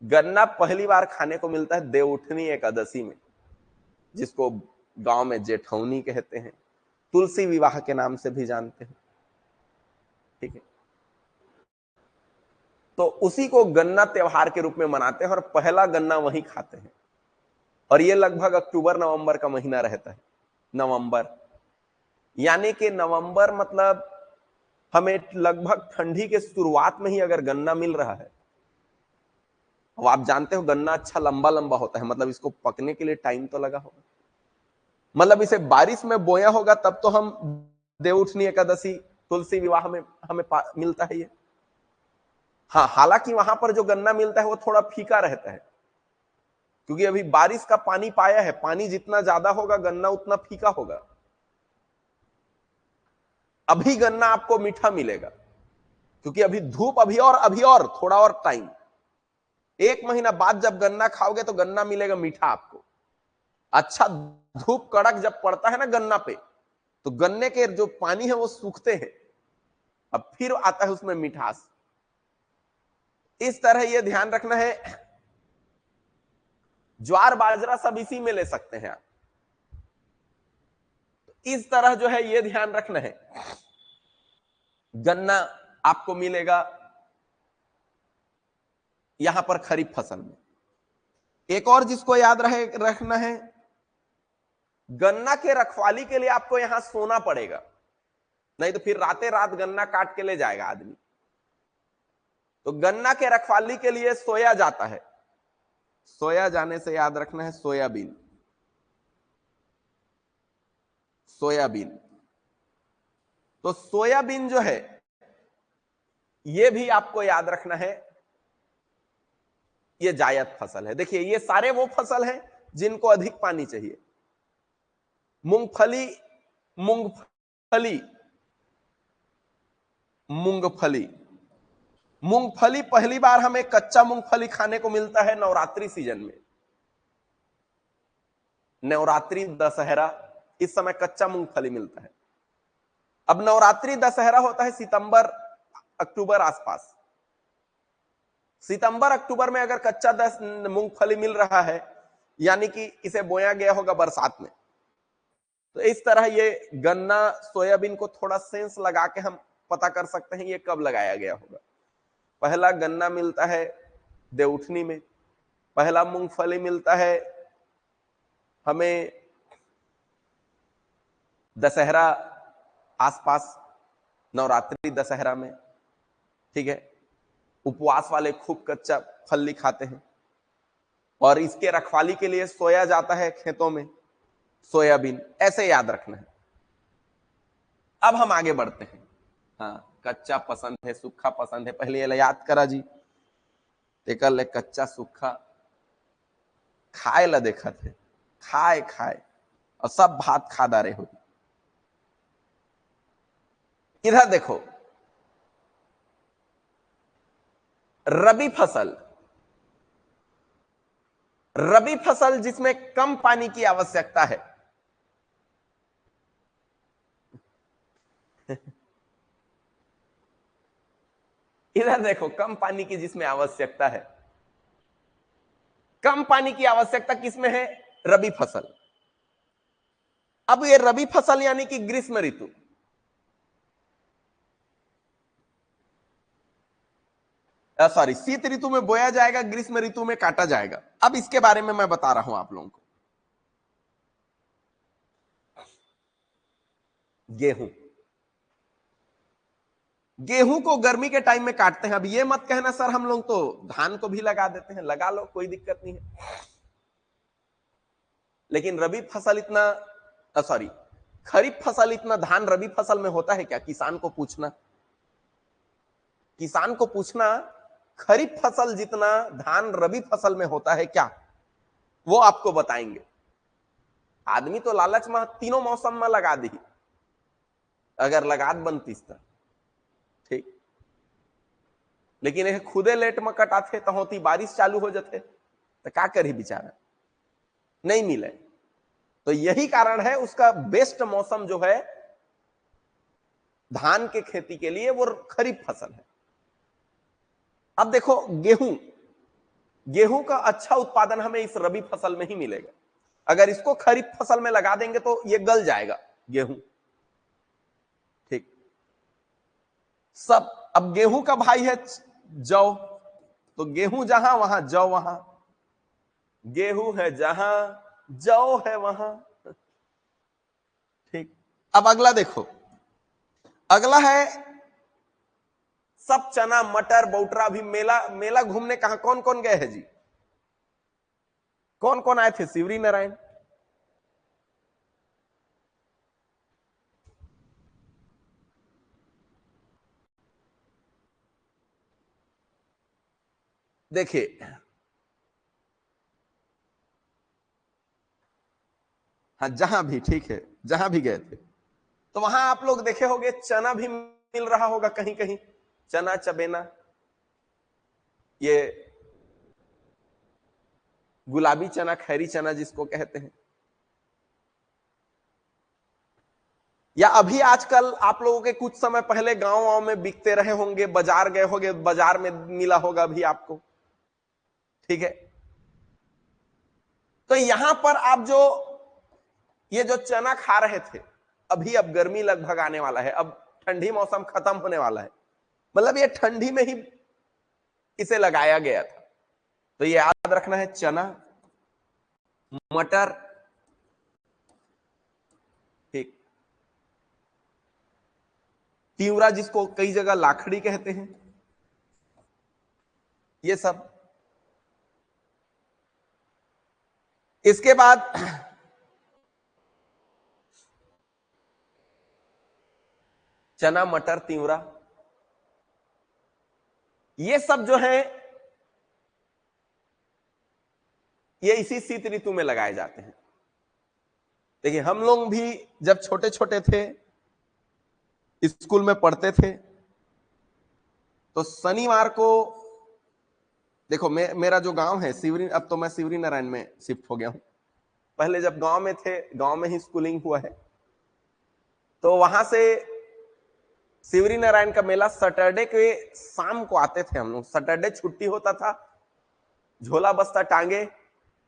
गन्ना पहली बार खाने को मिलता है देवउठनी एकादशी में, जिसको गांव में जेठौनी कहते हैं, तुलसी विवाह के नाम से भी जानते हैं। ठीक है, तो उसी को गन्ना त्योहार के रूप में मनाते हैं और पहला गन्ना वहीं खाते हैं। और ये लगभग अक्टूबर नवंबर का महीना रहता है, नवंबर, यानी कि नवंबर मतलब हमें लगभग ठंडी के शुरुआत में ही अगर गन्ना मिल रहा है। अब आप जानते हो गन्ना अच्छा लंबा लंबा होता है, मतलब इसको पकने के लिए टाइम तो लगा होगा, मतलब इसे बारिश में बोया होगा तब तो हम देवउठनी एकादशी तुलसी विवाह में हमें मिलता है ये। हाँ, हालांकि वहां पर जो गन्ना मिलता है वो थोड़ा फीका रहता है, क्योंकि अभी बारिश का पानी पाया है, पानी जितना ज्यादा होगा गन्ना उतना फीका होगा। अभी गन्ना आपको मीठा मिलेगा, क्योंकि अभी धूप, अभी और थोड़ा और टाइम, 1 महीना बाद जब गन्ना खाओगे तो गन्ना मिलेगा मीठा आपको। अच्छा, धूप कड़क जब पड़ता है ना गन्ना पे, तो गन्ने के जो पानी है वो सूखते हैं, अब फिर आता है उसमें मिठास। इस तरह ये ध्यान रखना है ज्वार बाजरा सब इसी में ले सकते हैं आप। इस तरह जो है ये ध्यान रखना है। गन्ना आपको मिलेगा यहां पर खरीफ फसल में। एक और जिसको याद रखना है, गन्ना के रखवाली के लिए आपको यहां सोना पड़ेगा, नहीं तो फिर रातें रात गन्ना काट के ले जाएगा आदमी। तो गन्ना के रखवाली के लिए सोया जाता है। सोया जाने से याद रखना है सोयाबीन। सोयाबीन, तो सोयाबीन जो है ये भी आपको याद रखना है, ये जायद फसल है। देखिए ये सारे वो फसल हैं जिनको अधिक पानी चाहिए। मूंगफली, मूंगफली, मूंगफली, मूंगफली पहली बार हमें कच्चा मूंगफली खाने को मिलता है नवरात्रि सीजन में। नवरात्रि दशहरा, इस समय कच्चा मूंगफली मिलता है। अब नवरात्रि दशहरा होता है सितंबर अक्टूबर आसपास। सितंबर अक्टूबर में अगर कच्चा मूंगफली मिल रहा है, यानी कि इसे बोया गया होगा बरसात में। तो इस तरह ये गन्ना सोयाबीन को थोड़ा सेंस लगा के हम पता कर सकते हैं ये कब लगाया गया होगा। पहला गन्ना मिलता है देवउठनी में, पहला मूंगफली मिलता है हमें दशहरा आसपास, नवरात्रि दशहरा में, ठीक है। उपवास वाले खूब कच्चा फली खाते हैं और इसके रखवाली के लिए सोया जाता है खेतों में, सोयाबीन। ऐसे याद रखना है। अब हम आगे बढ़ते हैं। हाँ, कच्चा पसंद है, सूखा पसंद है, पहले ये याद करा जी। तेकर ले कच्चा सूखा खाए ला देखा थे, खाए खाए और सब भात खादारे हो। इधर देखो, रबी फसल, रबी फसल जिसमें कम पानी की आवश्यकता है। इधर देखो, कम पानी की जिसमें आवश्यकता है। कम पानी की आवश्यकता किसमें है? रबी फसल। अब ये रबी फसल यानी कि ग्रीष्म ऋतु, सॉरी शीत ऋतु में बोया जाएगा, ग्रीष्म ऋतु में काटा जाएगा। अब इसके बारे में मैं बता रहा हूं आप लोगों को। गेहूं, गेहूं को गर्मी के टाइम में काटते हैं। अब ये मत कहना सर हम लोग तो धान को भी लगा देते हैं, लगा लो कोई दिक्कत नहीं है। लेकिन रबी फसल इतना, सॉरी खरीफ फसल इतना धान रबी फसल में होता है क्या? किसान को पूछना, किसान को पूछना खरीफ फसल जितना धान रबी फसल में होता है क्या, वो आपको बताएंगे। आदमी तो लालच में तीनों मौसम में लगा दी, अगर लगात बनती तो ठीक। लेकिन यह खुदे लेट में कटाते तो होती, बारिश चालू हो जाते तो क्या करी बेचारा, नहीं मिले। तो यही कारण है उसका बेस्ट मौसम जो है धान के खेती के लिए वो खरीफ फसल है। अब देखो गेहूं, गेहूं का अच्छा उत्पादन हमें इस रबी फसल में ही मिलेगा। अगर इसको खरीफ फसल में लगा देंगे तो ये गल जाएगा गेहूं, ठीक। सब, अब गेहूं का भाई है जौ, तो गेहूं जहां वहां जौ वहां, गेहूं है जहां जौ है वहां, ठीक। अब अगला देखो, अगला है सब चना मटर बौटरा। भी मेला, मेला घूमने कहां कौन कौन गए हैं जी? कौन कौन आए थे? शिवरी नारायण, देखिए हाँ जहां भी, ठीक है, जहां भी गए थे तो वहां आप लोग देखे होंगे चना भी मिल रहा होगा कहीं कहीं, चना चबेना, ये गुलाबी चना, खैरी चना जिसको कहते हैं। या अभी आजकल आप लोगों के कुछ समय पहले गांव वाँव में बिकते रहे होंगे, बाजार गए होंगे, बाजार में मिला होगा भी आपको, ठीक है। तो यहां पर आप जो ये जो चना खा रहे थे, अभी अब गर्मी लगभग आने वाला है, अब ठंडी मौसम खत्म होने वाला है, मतलब ये ठंडी में ही इसे लगाया गया था। तो ये याद रखना है, चना, मटर, ठीक, तिवरा जिसको कई जगह लाखड़ी कहते हैं, ये सब। इसके बाद चना, मटर, तिवरा, ये सब जो है ये इसी शीत ऋतु में लगाए जाते हैं। देखिए हम लोग भी जब छोटे छोटे थे, स्कूल में पढ़ते थे, तो शनिवार को देखो मेरा जो गांव है सिवरी, अब तो मैं सिवरी नारायण में शिफ्ट हो गया हूं, पहले जब गांव में थे, गांव में ही स्कूलिंग हुआ है, तो वहां से सिवरी नारायण का मेला सैटरडे के शाम को आते थे हम लोग। सैटरडे छुट्टी होता था, झोला बस्ता टांगे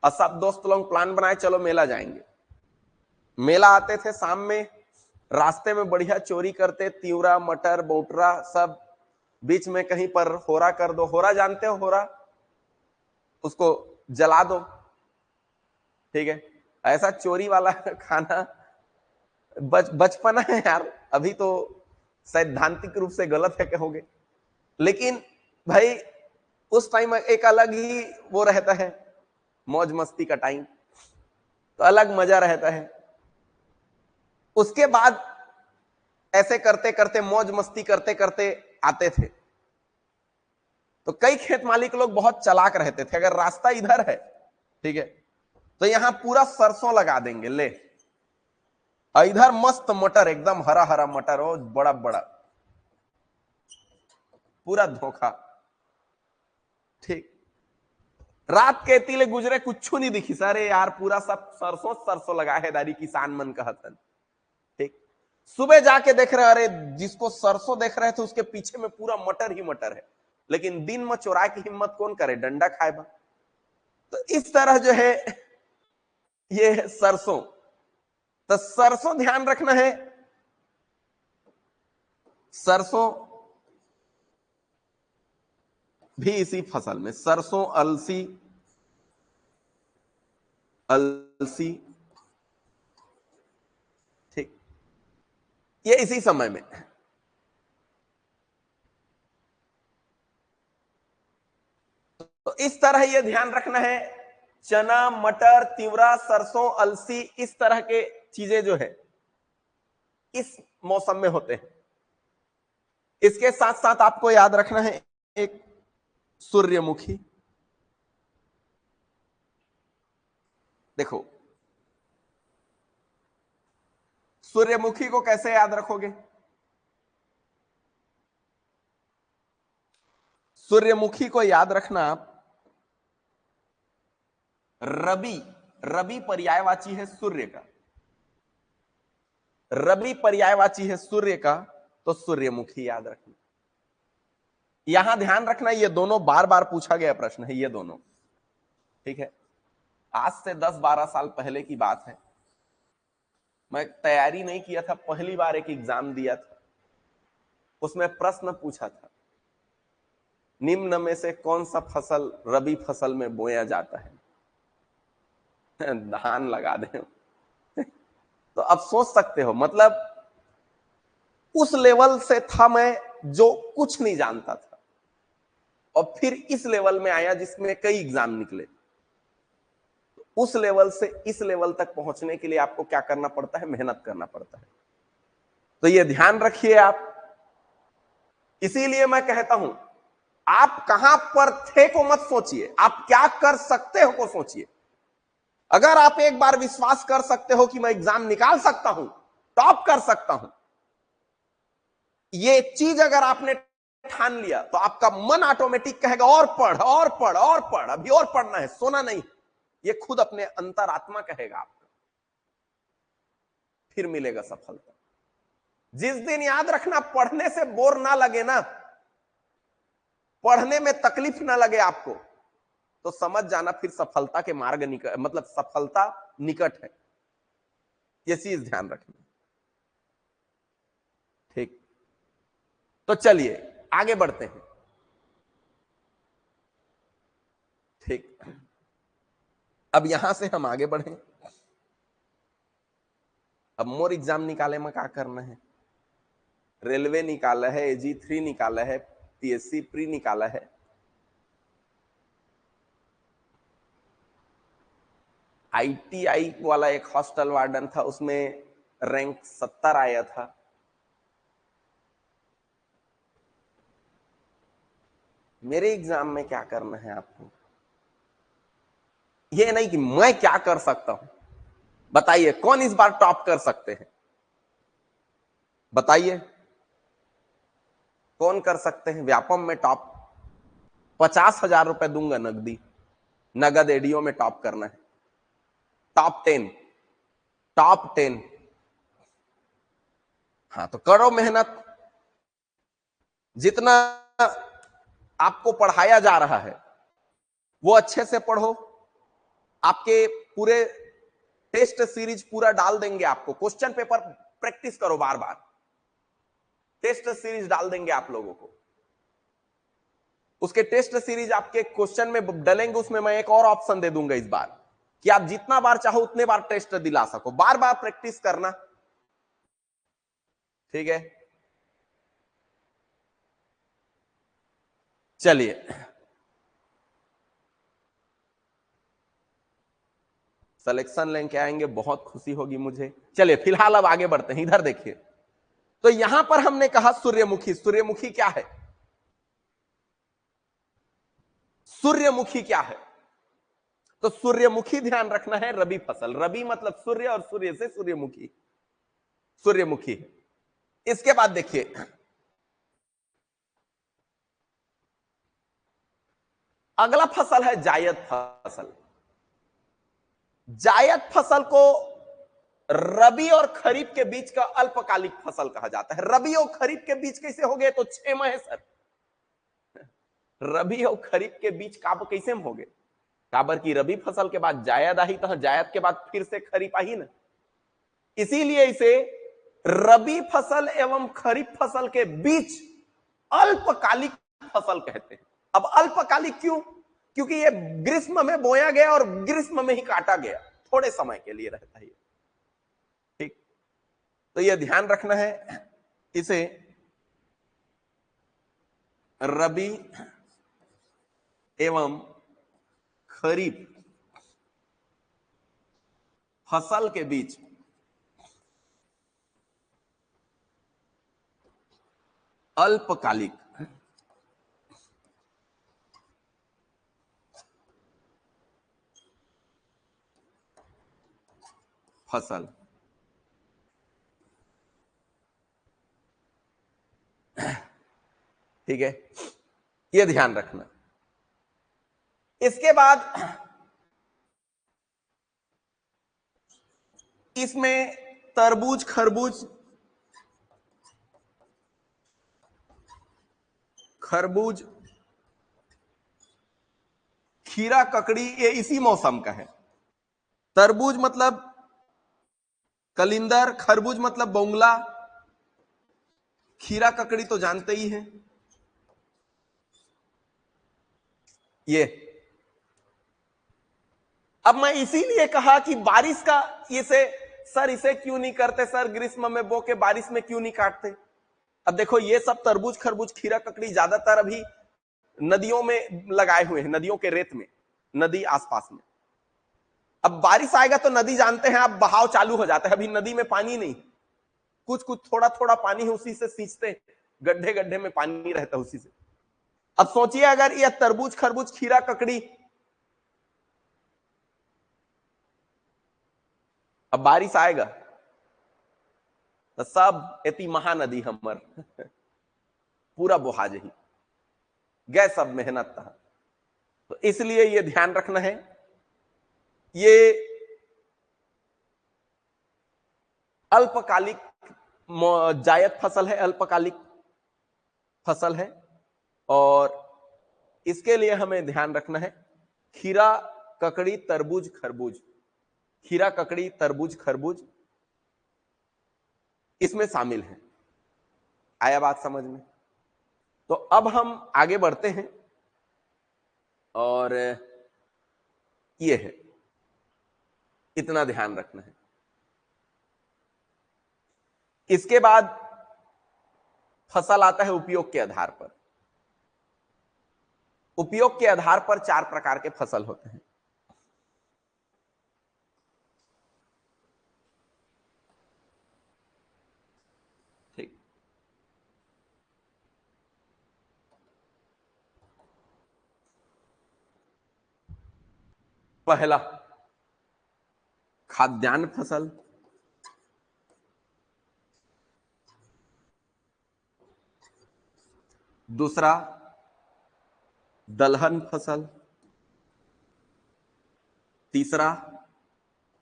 और सब दोस्त लोग प्लान बनाए, चलो मेला जाएंगे। मेला आते थे शाम में, रास्ते में बढ़िया चोरी करते, तिवरा, मटर, बोटरा सब, बीच में कहीं पर होरा कर दो। होरा जानते हो? होरा, उसको जला दो, ठीक है। ऐसा चोरी वाला खाना बचपना है यार, अभी तो सैद्धांतिक रूप से गलत है कहोगे, लेकिन भाई उस टाइम एक अलग ही वो रहता है, मौज मस्ती का टाइम, तो अलग मजा रहता है। उसके बाद ऐसे करते करते, मौज मस्ती करते करते आते थे। तो कई खेत मालिक लोग बहुत चालाक रहते थे, अगर रास्ता इधर है, ठीक है, तो यहां पूरा सरसों लगा देंगे, ले, और इधर मस्त मटर, एकदम हरा हरा मटर हो, बड़ा बड़ा, पूरा धोखा, ठीक। रात के तीले गुजरे, कुछ नहीं दिखी, सारे यार पूरा सब सरसों सरसों लगा है, दारी किसान मन कहतन, ठीक। सुबह जाके देख रहे, अरे जिसको सरसों देख रहे थे उसके पीछे में पूरा मटर ही मटर है, लेकिन दिन में चोरा की हिम्मत कौन करे, डंडा खाए बा। तो इस तरह जो है ये सरसों, तो सरसों ध्यान रखना है, सरसों भी इसी फसल में, सरसों, अलसी, अलसी, ठीक, ये इसी समय में। तो इस तरह ये ध्यान रखना है, चना, मटर, तिवरा, सरसों, अलसी, इस तरह के चीजें जो है इस मौसम में होते हैं। इसके साथ साथ आपको याद रखना है एक सूर्यमुखी। देखो सूर्यमुखी को कैसे याद रखोगे? सूर्यमुखी को याद रखना आप, रवि, रवि पर्यायवाची है सूर्य का, रवि पर्यायवाची है सूर्य का, तो सूर्यमुखी याद रखना। यहां ध्यान रखना, ये दोनों बार बार पूछा गया प्रश्न है, ये दोनों, ठीक है। आज से 10-12 साल पहले की बात है, मैं तैयारी नहीं किया था, पहली बार एक एग्जाम दिया था, उसमें प्रश्न पूछा था, निम्न में से कौन सा फसल रबी फसल में बोया जाता है? धान लगा दे। तो अब सोच सकते हो, मतलब उस लेवल से था मैं जो कुछ नहीं जानता था, और फिर इस लेवल में आया जिसमें कई एग्जाम निकले। उस लेवल से इस लेवल तक पहुंचने के लिए आपको क्या करना पड़ता है? मेहनत करना पड़ता है। तो ये ध्यान रखिए आप। इसीलिए मैं कहता हूं, आप कहां पर थे को मत सोचिए, आप क्या कर सकते हो को सोचिए। अगर आप एक बार विश्वास कर सकते हो कि मैं एग्जाम निकाल सकता हूं, टॉप कर सकता हूं, ये चीज अगर आपने ठान लिया, तो आपका मन ऑटोमेटिक कहेगा और पढ़ और पढ़ और पढ़, अभी और पढ़ना है, सोना नहीं। ये खुद अपने अंतरात्मा कहेगा आपका, फिर मिलेगा सफलता। जिस दिन याद रखना पढ़ने से बोर ना लगे ना, पढ़ने में तकलीफ ना लगे आपको, तो समझ जाना फिर सफलता के मार्ग निकट, मतलब सफलता निकट है। ये चीज ध्यान रखना। ठीक, तो चलिए आगे बढ़ते हैं। ठीक, अब यहां से हम आगे बढ़े। अब मोर एग्जाम निकाले में क्या करना है? रेलवे निकाला है, AG3 निकाला है, PSC प्री निकाला है। ITI वाला एक हॉस्टल वार्डन था, उसमें रैंक 70 आया था। मेरे एग्जाम में क्या करना है आपको? ये नहीं कि मैं क्या कर सकता हूं, बताइए कौन इस बार टॉप कर सकते हैं? बताइए कौन कर सकते हैं व्यापम में टॉप? 50,000 रुपए दूंगा नगदी, नगद एडीओ में टॉप करना है। Top 10, top 10। हाँ तो करो मेहनत। जितना आपको पढ़ाया जा रहा है वो अच्छे से पढ़ो। आपके पूरे टेस्ट सीरीज पूरा डाल देंगे आपको। क्वेश्चन पेपर प्रैक्टिस करो बार बार। टेस्ट सीरीज डाल देंगे आप लोगों को। उसके टेस्ट सीरीज आपके क्वेश्चन में डलेंगे, उसमें मैं एक और ऑप्शन दे दूंगा इस बार कि आप जितना बार चाहो उतने बार टेस्ट दिला सको। बार बार प्रैक्टिस करना, ठीक है? चलिए सिलेक्शन लेके आएंगे, बहुत खुशी होगी मुझे। चलिए फिलहाल अब आगे बढ़ते हैं। इधर देखिए, तो यहां पर हमने कहा सूर्यमुखी। सूर्यमुखी क्या है? सूर्यमुखी क्या है? तो सूर्यमुखी ध्यान रखना है, रबी फसल। रबी मतलब सूर्य और सूर्य से सूर्यमुखी, सूर्यमुखी है। इसके बाद देखिए, अगला फसल है जायद फसल। जायद फसल को रबी और खरीफ के बीच का अल्पकालिक फसल कहा जाता है। रबी और खरीफ के बीच कैसे हो गए? तो 6 माह है सर। रबी और खरीफ के बीच काब कैसे हो गए? काबर की रबी फसल के बाद जायद आई, तो जायद के बाद फिर से खरीफ आई ना। इसीलिए इसे रबी फसल एवं खरीफ फसल के बीच अल्पकालिक फसल कहते हैं। अब अल्पकालिक क्यों? क्योंकि ये ग्रीष्म में बोया गया और ग्रीष्म में ही काटा गया, थोड़े समय के लिए रहता है। ठीक, तो यह ध्यान रखना है। इसे रबी एवं खरीफ फसल के बीच अल्पकालिक फसल, ठीक है? यह ध्यान रखना। इसके बाद इसमें तरबूज, खरबूज, खरबूज, खीरा, ककड़ी, ये इसी मौसम का है। तरबूज मतलब कलिंदर, खरबूज मतलब बोंगला, खीरा ककड़ी तो जानते ही हैं। ये अब मैं इसीलिए कहा कि बारिश का इसे, सर इसे क्यों नहीं करते सर, ग्रीष्म में बो के बारिश में क्यों नहीं काटते? अब देखो ये सब तरबूज, खरबूज, खीरा, ककड़ी ज्यादातर अभी नदियों में लगाए हुए हैं, नदियों के रेत में, नदी आसपास में। अब बारिश आएगा तो नदी जानते हैं आप, बहाव चालू हो जाता है। अभी नदी में पानी नहीं, कुछ कुछ थोड़ा थोड़ा पानी है, उसी से सींचते हैं, गड्ढे गड्ढे में पानी रहता है उसी से। अब सोचिए अगर यह तरबूज, खरबूज, खीरा, ककड़ी अब बारिश आएगा तो सब एती महानदी हमर पूरा बुहा जही गए, सब मेहनत था। तो इसलिए ये ध्यान रखना है, ये अल्पकालिक जायद फसल है, अल्पकालिक फसल है। और इसके लिए हमें ध्यान रखना है खीरा, ककड़ी, तरबूज, खरबूज। खीरा, ककड़ी, तरबूज, खरबूज इसमें शामिल है। आया बात समझ में? तो अब हम आगे बढ़ते हैं और ये है, इतना ध्यान रखना है। इसके बाद फसल आता है उपयोग के आधार पर। उपयोग के आधार पर 4 प्रकार के फसल होते हैं। ठीक, पहला खाद्यान्न फसल, दूसरा दलहन फसल, तीसरा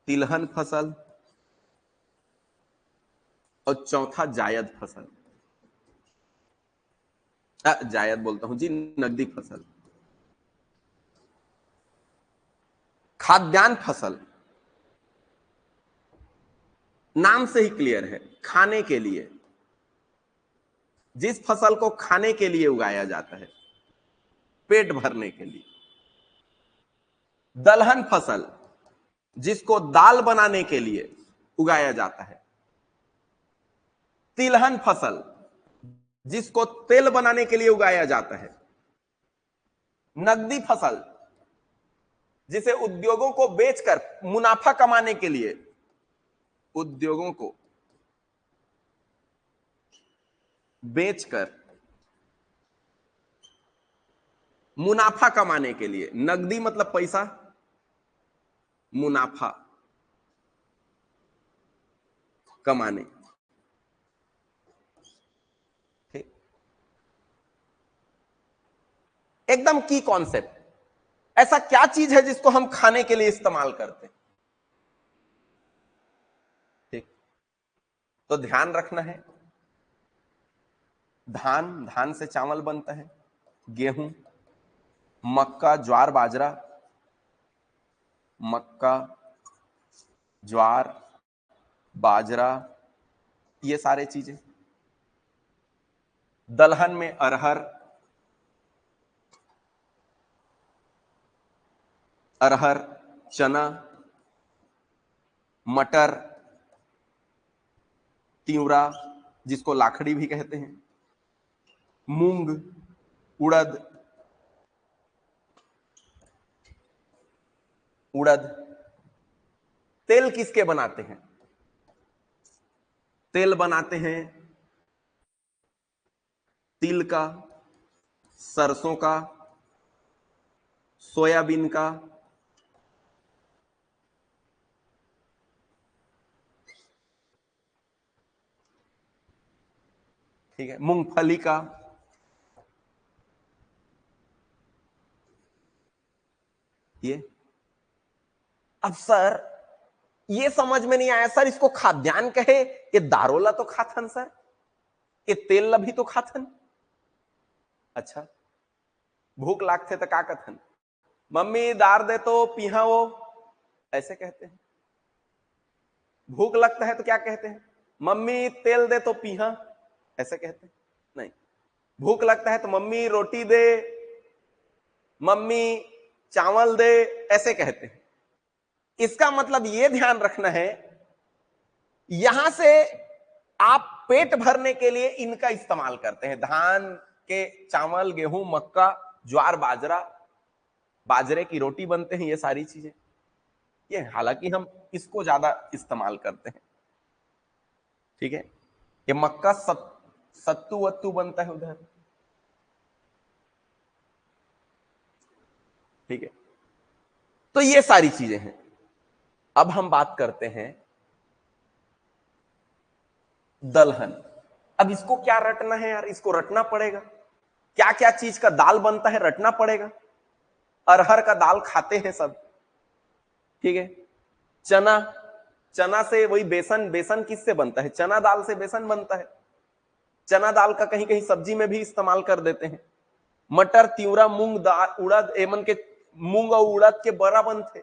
तिलहन फसल और चौथा जायद फसल। जायद बोलता हूं जी, नकदी फसल। खाद्यान्न फसल नाम से ही क्लियर है, खाने के लिए। जिस फसल को खाने के लिए उगाया जाता है, पेट भरने के लिए। दलहन फसल जिसको दाल बनाने के लिए उगाया जाता है। तिलहन फसल जिसको तेल बनाने के लिए उगाया जाता है। नकदी फसल जिसे उद्योगों को बेचकर मुनाफा कमाने के लिए, उद्योगों को बेचकर मुनाफा कमाने के लिए। नकदी मतलब पैसा, मुनाफा कमाने। ठीक, एकदम की कॉन्सेप्ट। ऐसा क्या चीज है जिसको हम खाने के लिए इस्तेमाल करते हैं? ठीक, तो ध्यान रखना है, धान, धान से चावल बनता है। गेहूं, मक्का, ज्वार, बाजरा, मक्का, ज्वार, बाजरा, ये सारे चीजें। दलहन में अरहर, अरहर, चना, मटर, तिवरा जिसको लाखड़ी भी कहते हैं, मूंग, उड़द, उड़द। तेल किसके बनाते हैं? तेल बनाते हैं तिल का, सरसों का, सोयाबीन का, ठीक है, मूंगफली का। ये अब सर ये समझ में नहीं आया सर, इसको खाद्यान्न कहे ये दारोला तो खाथन सर, ये तेल लभी तो खाथन। अच्छा, भूख लागते तो का कथन? मम्मी दार दे तो पीहा वो, ऐसे कहते हैं। भूख लगता है तो क्या कहते हैं? मम्मी तेल दे तो पीहा, ऐसे कहते हैं? नहीं, भूख लगता है तो मम्मी रोटी दे, मम्मी चावल दे, ऐसे कहते हैं। इसका मतलब यह ध्यान रखना है, यहां से आप पेट भरने के लिए इनका इस्तेमाल करते हैं। धान के चावल, गेहूं, मक्का, ज्वार, बाजरा, बाजरे की रोटी बनते हैं, ये सारी चीजें। ये हालांकि हम इसको ज्यादा इस्तेमाल करते हैं। ठीक है, ये मक्का सत्तू वत्तू बनता है उधर। ठीक है, तो ये सारी चीजें हैं। अब हम बात करते हैं दलहन। अब इसको क्या रटना है यार, इसको रटना पड़ेगा। क्या क्या चीज का दाल बनता है, रटना पड़ेगा। अरहर का दाल खाते हैं सब, ठीक है। चना, चना से वही बेसन, बेसन किससे बनता है? चना दाल से बेसन बनता है। चना दाल का कहीं कहीं सब्जी में भी इस्तेमाल कर देते हैं। मटर, तिवरा, मूंग दाल, उड़द, एमन के मूंग और उड़द के बड़ा बनते,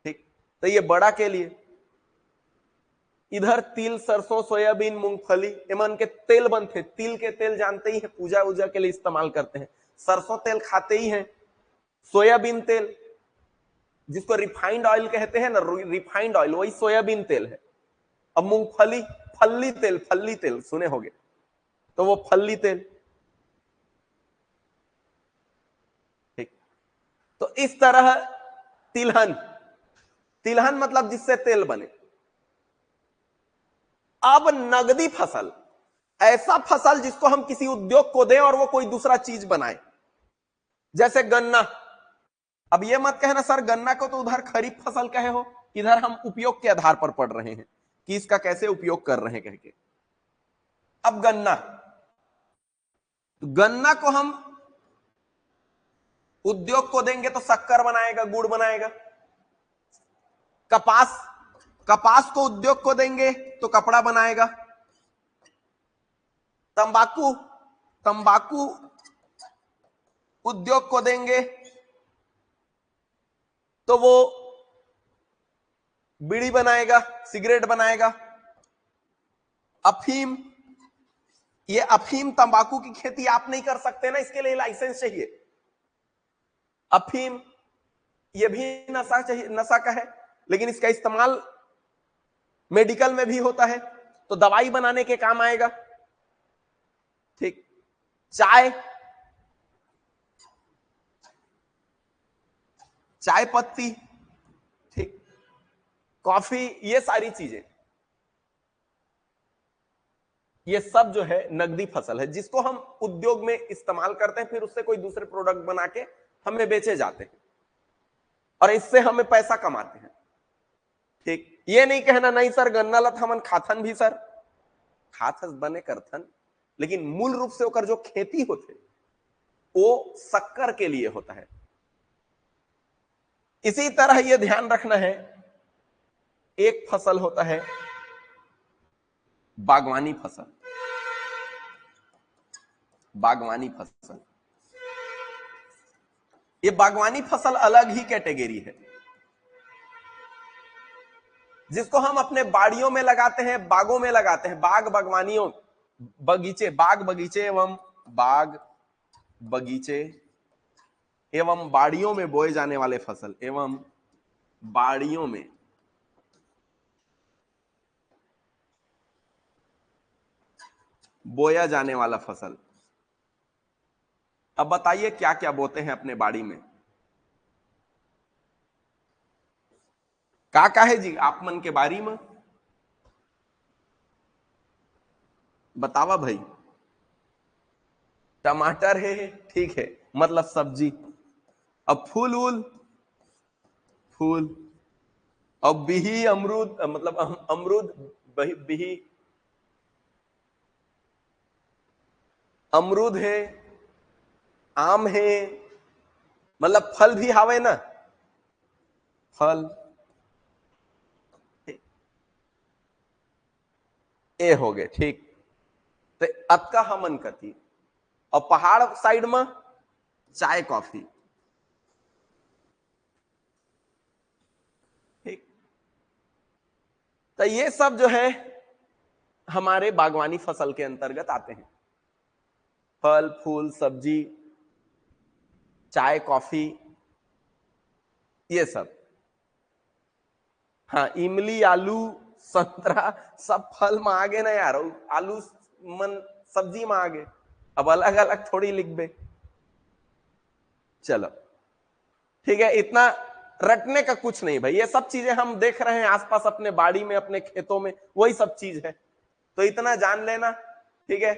ठीक, तो ये बड़ा के लिए। इधर तिल, सरसों, सोयाबीन, मूंगफली, एमन के तेल बनते। तिल के तेल जानते ही है, पूजा वूजा के लिए इस्तेमाल करते हैं। सरसों तेल खाते ही हैं। सोयाबीन तेल जिसको रिफाइंड ऑयल कहते हैं ना, रिफाइंड ऑयल, वही सोयाबीन तेल है। अब मूंगफली, फल्ली तेल सुने होंगे, तो वो फल्ली तेल, ठीक। तो इस तरह तिलहन, तिलहन मतलब जिससे तेल बने। अब नगदी फसल, ऐसा फसल जिसको हम किसी उद्योग को दें और वो कोई दूसरा चीज बनाए, जैसे गन्ना। अब ये मत कहना सर गन्ना को तो उधर खरीफ फसल कहे हो, इधर हम उपयोग के आधार पर पढ़ रहे हैं कि इसका कैसे उपयोग कर रहे हैं कह के। अब गन्ना, गन्ना को हम उद्योग को देंगे तो शक्कर बनाएगा, गुड़ बनाएगा। कपास, कपास को उद्योग को देंगे तो कपड़ा बनाएगा। तंबाकू, तंबाकू उद्योग को देंगे तो वो बीड़ी बनाएगा, सिगरेट बनाएगा। अफीम, ये अफीम तंबाकू की खेती आप नहीं कर सकते ना, इसके लिए लाइसेंस चाहिए। अफीम ये भी नशा चाहिए, नशा का है, लेकिन इसका इस्तेमाल मेडिकल में भी होता है, तो दवाई बनाने के काम आएगा, ठीक। चाय, चाय पत्ती, ठीक। कॉफी, ये सारी चीजें, ये सब जो है नगदी फसल है, जिसको हम उद्योग में इस्तेमाल करते हैं, फिर उससे कोई दूसरे प्रोडक्ट बना के हमें बेचे जाते हैं और इससे हमें पैसा कमाते हैं, ठीक। ये नहीं कहना नहीं सर गन्ना लत हमन खाथन भी, सर खाथस बने करथन, लेकिन मूल रूप से होकर जो खेती होते वो शक्कर के लिए होता है। इसी तरह ये ध्यान रखना है, एक फसल होता है बागवानी फसल। बागवानी फसल, ये बागवानी फसल अलग ही कैटेगरी है, जिसको हम अपने बाड़ियों में लगाते हैं, बागों में लगाते हैं, बाग बागवानियों, बगीचे, बाग बगीचे एवं बाग बगीचे एवं बाड़ियों में बोए जाने वाले फसल, एवं बाड़ियों में बोया जाने वाला फसल। अब बताइए क्या क्या बोते हैं अपने बाड़ी में? का है जी आप मन के बारी में बतावा भाई। टमाटर है, ठीक है, मतलब सब्जी। अब फूल वूल, फूल। अब बिही अमरूद, मतलब अमरूद, बिही अमरूद है, आम है, मतलब फल भी हावे ना, फल। ए हो गए, ठीक। तो अतका हमन कथी, और पहाड़ साइड में चाय कॉफी, ठीक। तो ये सब जो है हमारे बागवानी फसल के अंतर्गत आते हैं, फल फूल सब्जी चाय कॉफी ये सब। हाँ, इमली आलू संतरा सब फल में आगे ना यार, आलू मन सब्जी में आगे, अब अलग अलग थोड़ी लिख बे। चलो ठीक है, इतना रटने का कुछ नहीं भाई, ये सब चीजें हम देख रहे हैं आसपास अपने बाड़ी में, अपने खेतों में, वही सब चीज है, तो इतना जान लेना, ठीक है।